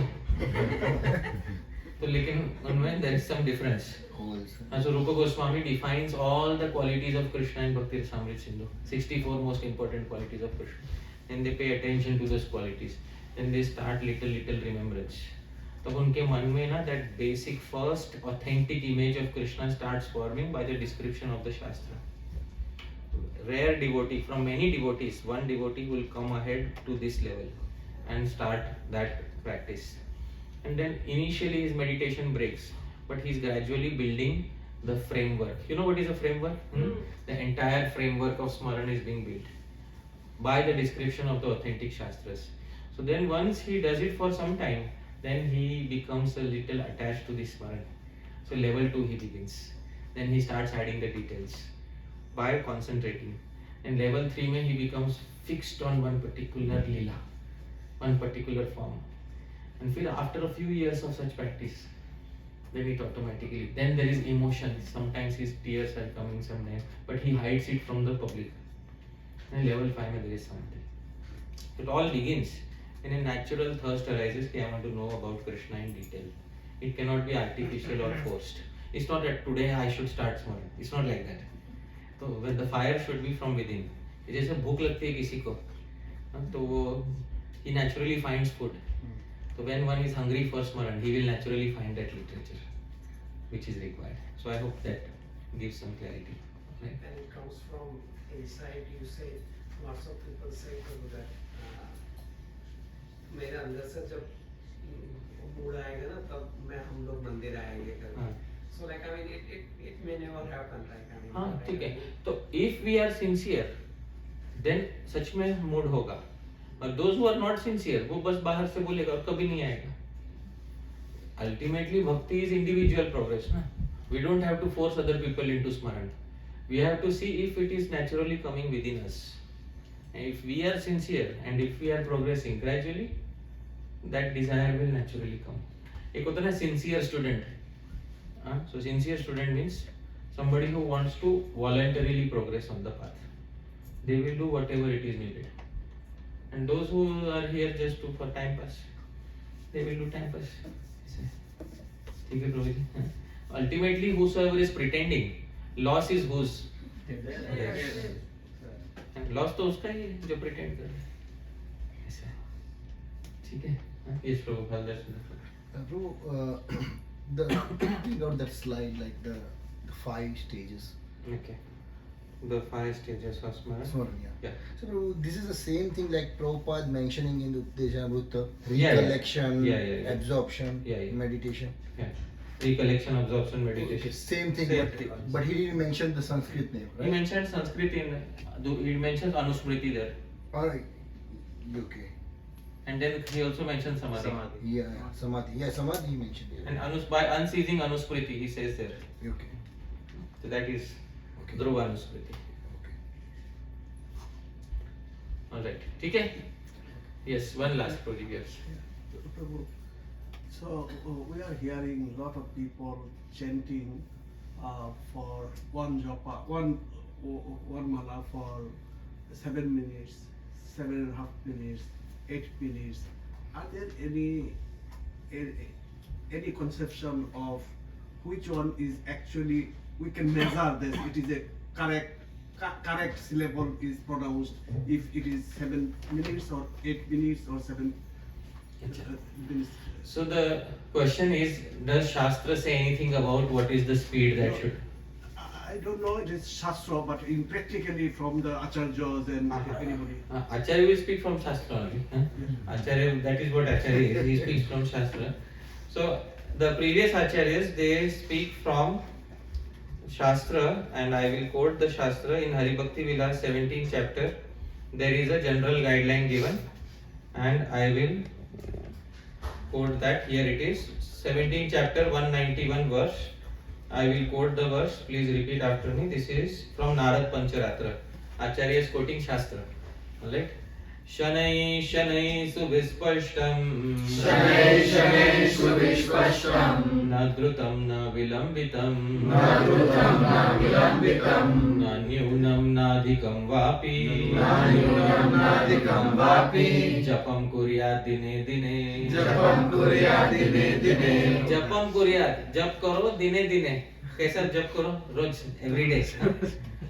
तो लेकिन उनमें there is some difference. And so Rupa Goswami defines all the qualities of Krishna in Bhakti Rasamrita Sindhu. 64 most important qualities of Krishna. And they pay attention to those qualities. Then they start little remembrance. तब उनके मन में ना that basic first authentic image of Krishna starts forming by the description of the Shastra. Rare devotee, from many devotees, one devotee will come ahead to this level and start that practice. And then initially his meditation breaks, but he is gradually building the framework. You know what is a framework? The entire framework of Smaran is being built by the description of the authentic Shastras. So then once he does it for some time, then he becomes a little attached to this Smaran. So level 2 he begins. Then he starts adding the details by concentrating. And level 3 mein he becomes fixed on one particular lila, one particular form. And feel after a few years of such practice, then it automatically, then there is emotion. Sometimes his tears are coming sometimes, but he hides it from the public. And level 5 mein there is something. It all begins when a natural thirst arises. I want to know about Krishna in detail. It cannot be artificial or forced. It's not that today I should start Smaran. It's not like that. So when the fire should be from within. जैसे भूख लगती है किसी को, तो वो he naturally finds food. So when one is hungry for Smaran, he will naturally find that literature which is required. So I hope that gives some clarity. Right? And it comes from inside. You say lots of people say that मेरे अंदर से जब mood आएगा ना तब मैं हम लोग मंदिर आएंगे करके. So like I mean it may never happen like I mean. हाँ ठीक है. तो if we are sincere, then सच में मूड होगा. But those who are not sincere, वो बस बाहर से बोलेगा और कभी नहीं आएगा. Ultimately, bhakti is individual progress, ना? We don't have to force other people into Smaran. We have to see if it is naturally coming within us. And if we are sincere and if we are progressing gradually, that desire will naturally come. एक होता है sincere student. So sincere student means somebody who wants to voluntarily progress on the path. they will do whatever it is needed. And those who are here just for time pass, they will do time pass. ठीक है प्रभु जी. Ultimately, whosoever is pretending, loss is whose? And loss तो उसका ही है जो pretend कर रहा है. ऐसा. ठीक है. Yes, Prabhu हलदर्शन. Prabhu, taking out that slide like the 5 stages. Okay. The 5 stages of Smaran. Smaran, yeah. Yeah. So Prabhu, this is the same thing like Prabhupada mentioning in the Uttejamrita, Yeah, yeah. recollection, Yeah. absorption, Yeah, yeah. meditation. Yeah. Recollection, absorption, meditation. Okay, same thing, Same but, thing. but he didn't mention the Sanskrit name, He right? mentioned Sanskrit he mentions Anusmriti there. Alright, okay. And then he also mentions Samadhi. Yeah, Samadhi. Yeah, Samadhi he mentioned it. And by unceasing Anusmriti, he says there. Okay. So that is Okay. Dhruva Anusmriti. Okay. Alright. ठीक है? Yes, one last project, yes. Prabhu, so we are hearing a lot of people chanting for one japa, one mala for 7 minutes, 7.5 minutes, 8 minutes. Are there any conception of which one is actually we can measure this? It is a correct syllable is pronounced if it is 7 minutes or 8 minutes or 7 minutes. So the question is, does Shastra say anything about what is the speed that should? I don't know it is Shastra, but in practically from the Acharyas and anybody. Acharya will speak from Shastra only. Acharya, that is what Acharya is. He speaks from Shastra. So the previous Acharyas, they speak from Shastra, and I will quote the Shastra in Hari Bhakti Vilas 17th chapter. There is a general guideline given, and I will quote that. Here it is, 17th chapter 191 verse. I will quote the verse, please repeat after me. This is from Narad Pancharatra. Acharya is quoting Shastra. Alright? Shanai Shanai Suvispashtam Shanai Shanai Suvispashtam Na Dhrutam Na Vilambitam Na Dhrutam Na Vilambitam Na Nyunam Nadhikam Vapi Na Nyunam Nadhikam Vapi Japam Kuryat Dine Dine Japam Kuryat Dine Dine Japam Kuryat जप करो दिने दिने कैसा जप करो रोज everyday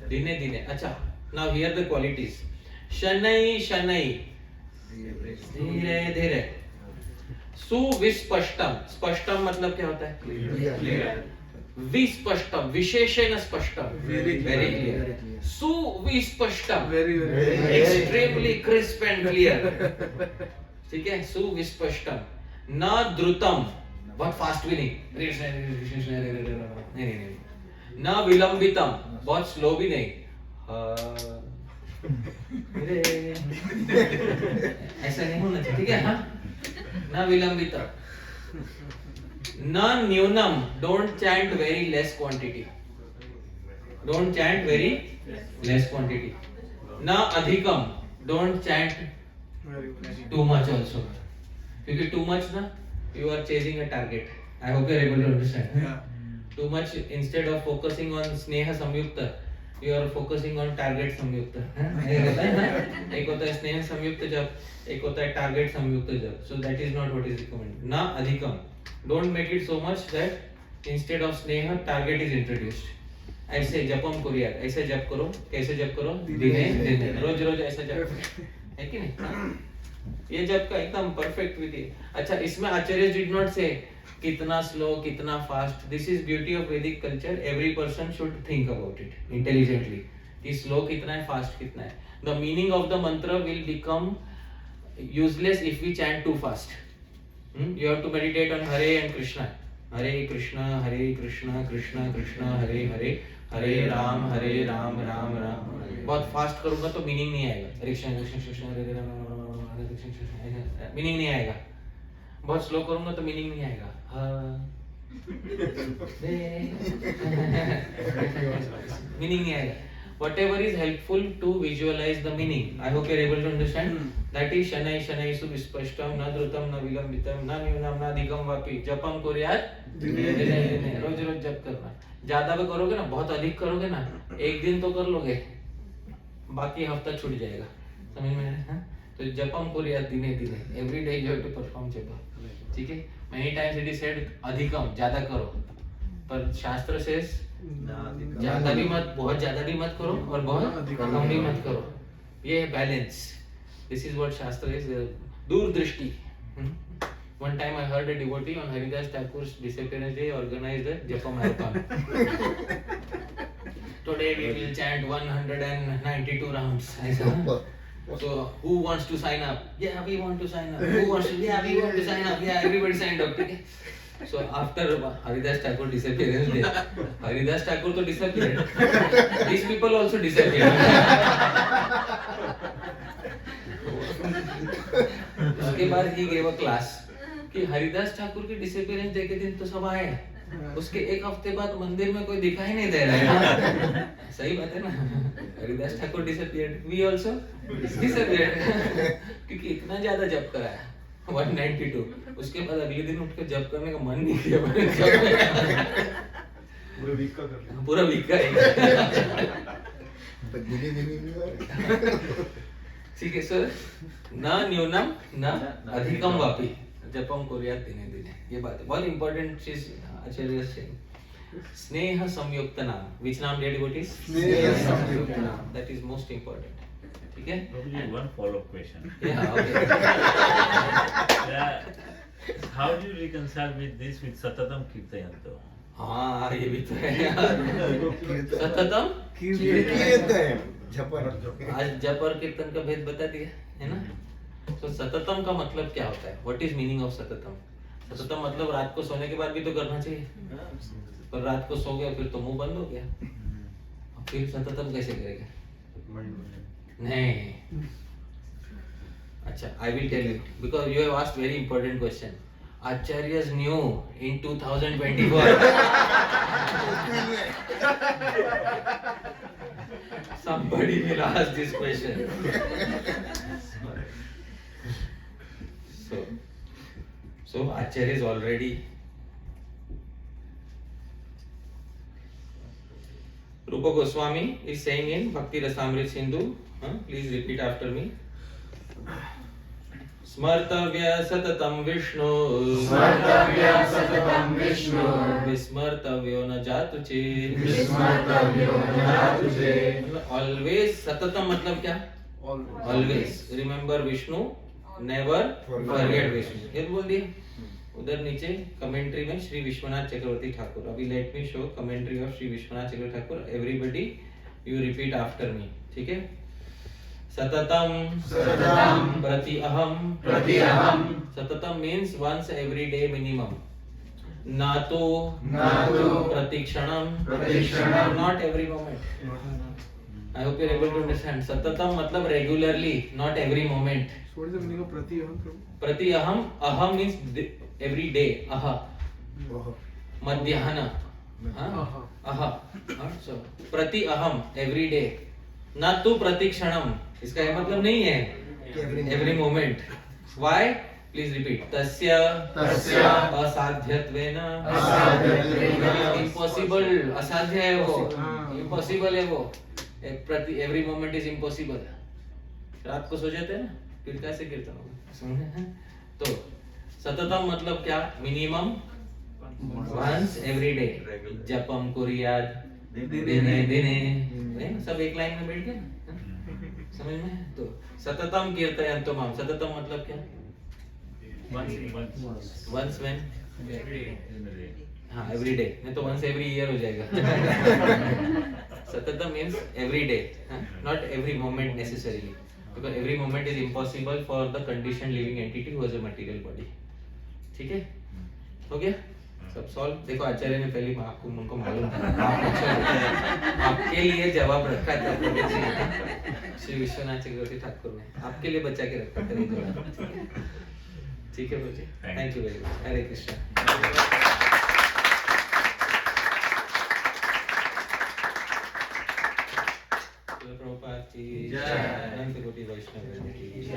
दिने दिने अच्छा now here the qualities शनै शनै धीरे धीरे सुविस्पष्टम स्पष्टम मतलब क्या होता है विस्पष्टम विशेषण स्पष्टम Very clear सुविस्पष्टम Very, very. extremely crisp and clear ठीक है सुविस्पष्टम न द्रुतम बहुत फास्ट भी नहीं नहीं न विलंबितम बहुत स्लो भी नहीं ऐसा नहीं होना चाहिए ठीक है हाँ न विलंबितम न न्यूनम don't chant very less quantity don't chant very less quantity न अधिकम don't chant too much also क्योंकि टू मच ना you are chasing a target. I hope you are able to understand. Too much, instead of focusing on sneha samyukta, you are focusing on target samyukta. एक होता है स्नेह संयुक्त जप, एक होता है target संयुक्त जप. So that is not what is recommended. ना अधिकम. Don't make it so much that instead of स्नेह target is introduced. ऐसे जपम कुरियात, ऐसे जप करो, कैसे जप करो? दिने दिने, रोज रोज ऐसा जप है कि नहीं? ये जब का एकदम परफेक्ट विधि. अच्छा इसमें आचार्य डिड नॉट से कितना स्लो कितना fast. This is beauty of Vedic culture. Every person should think about it intelligently कि स्लो कितना है फास्ट कितना है. The meaning of the mantra will become useless if we chant too fast. You have to meditate on Hare and Krishna. Hare Krishna Krishna Krishna Hare Hare Hare Ram Ram Ram. बहुत fast करूंगा तो meaning नहीं आएगा. हरे कृष्ण कृष्ण कृष्ण हरे राम मीनिंग नहीं आएगा. बहुत स्लो करूंगा तो मीनिंग नहीं आएगा. मीनिंग नहीं आएगा. Whatever is helpful to visualize the meaning. I hope you are able to understand. That is shanai shanai suvispashtam na dhrutam na vilambitam na nyunam na adhikam vapi japam kuryat dine रोज रोज जप करना. ज्यादा भी करोगे ना बहुत अधिक करोगे ना एक दिन तो कर लोगे बाकी हफ्ता छूट जाएगा, समझ में आया? तो जपम कुर्यात दिने दिने, every day you have to perform japa, ठीक है? Many times it is said अधिकम, ज्यादा करो, पर शास्त्र से ज्यादा भी मत, बहुत ज्यादा भी मत करो और बहुत कम भी मत करो, ये है बैलेंस. दिस इज व्हाट शास्त्र is, दूरदृष्टि. One time I heard a devotee on Haridas Thakur's disappearance day organized a Japa marathon. Today we will chant 192 rounds. I said, so who wants to sign up? Yeah, we want to sign up. Who wants to? Yeah, we want to sign up. Yeah, everybody signed up. Okay? So after Haridas Thakur disappearance day, Haridas Thakur to disappeared. These people also disappeared. उसके बाद he gave a class कि हरिदास ठाकुर के disappearance day के दिन तो सब आए, उसके एक हफ्ते बाद मंदिर में कोई दिखाई नहीं दे रहा है. सही बात है ना? Haridas Thakur disappeared, we also disappeared, क्योंकि इतना ज्यादा जप कराया 192. उसके बाद अगले दिन उठ के जप करने का मन नहीं किया, पूरा वीक का ठीक है सर. न न्यूनम न अधिकम वापि जपम कुर्यात दिने दिने, ये बात है बहुत इंपॉर्टेंट चीज आचार्य से. स्नेह संयुक्त नाम, which नाम dear devotees? स्नेह संयुक्त नाम. That is most important. ठीक है? Probably one follow-up question. Yeah, okay. How do you reconcile with this with Satatam Kirtayanto? हाँ, ये भी तो है. सततम आज जप और कीर्तन का भेद बता दिया है ना. तो सततम का मतलब क्या होता है? व्हाट इज मीनिंग ऑफ सततम? सततम मतलब रात को सोने के बाद भी तो करना चाहिए, पर रात को सो गया फिर तो मुंह बंद हो गया, फिर सततम कैसे करेगा? नहीं. अच्छा, I will tell you because you have asked very important question. Acharyas knew in 2024 somebody will ask this question. So Acharya is already. Rupa Goswami is saying in Bhakti Rasamrita Sindhu, please repeat after me. स्मर्तव्य सततं विष्णु, स्मर्तव्य सततं विष्णु, विस्मर्तव्यो न जातु चेत्, विस्मर्तव्यो न जातु चेत्. Always, सततम मतलब क्या? Always remember Vishnu, never forget Vishnu. ये बोल दिया. उधर नीचे कमेंट्री में श्री विश्वनाथ चक्रवर्ती ठाकुर. अभी let me show commentary of Shri Vishwanath Chakravarti Thakur. Everybody you repeat after me, ठीक है? सततम, सततम, प्रति अहम, प्रति अहम. सततम means once every day minimum. नातो, नातो, प्रतिक्षणम, प्रतिक्षणम. not every moment. I hope you are able to understand. सततम मतलब regularly, not every moment. What is the meaning of prati aham? प्रति अहम, अहम means every day. अह, मध्याह्न, अह, so प्रति अहम every day. ना तो प्रतिक्षणम, इसका ये मतलब नहीं है every moment. Why? Please repeat. तस्य, तस्य, असाध्यत्वेन, असाध्यत्वेन, impossible, असाध्य है वो, impossible है वो. प्रति every moment is impossible. रात को सो जाते हैं ना, फिर कैसे कीर्तन होगा? तो सततम मतलब क्या? Minimum once every day. जपम कुर्यात दिने दिने, सब एक लाइन में बैठ गए ना, समझ में? तो सततम कीर्तयन्तो माम. सततम मतलब क्या? once when? हाँ, every day. नहीं तो once every year हो जाएगा. सततम means every day, not every moment necessarily, because every moment is impossible for the conditioned living entity who has a material body. ठीक है? हो गया? सब सॉल्व. देखो आचार्य ने पहले आपको उनको मालूम था, आपके लिए जवाब रखा था श्री विश्वनाथ चक्रवर्ती ठाकुर ने, आपके लिए बचा के रखा था ये जवाब. ठीक है बोलिए. Thank you very much. Hare Krishna. Prabhupada की जय. अनंत कोटि वैष्णव की जय.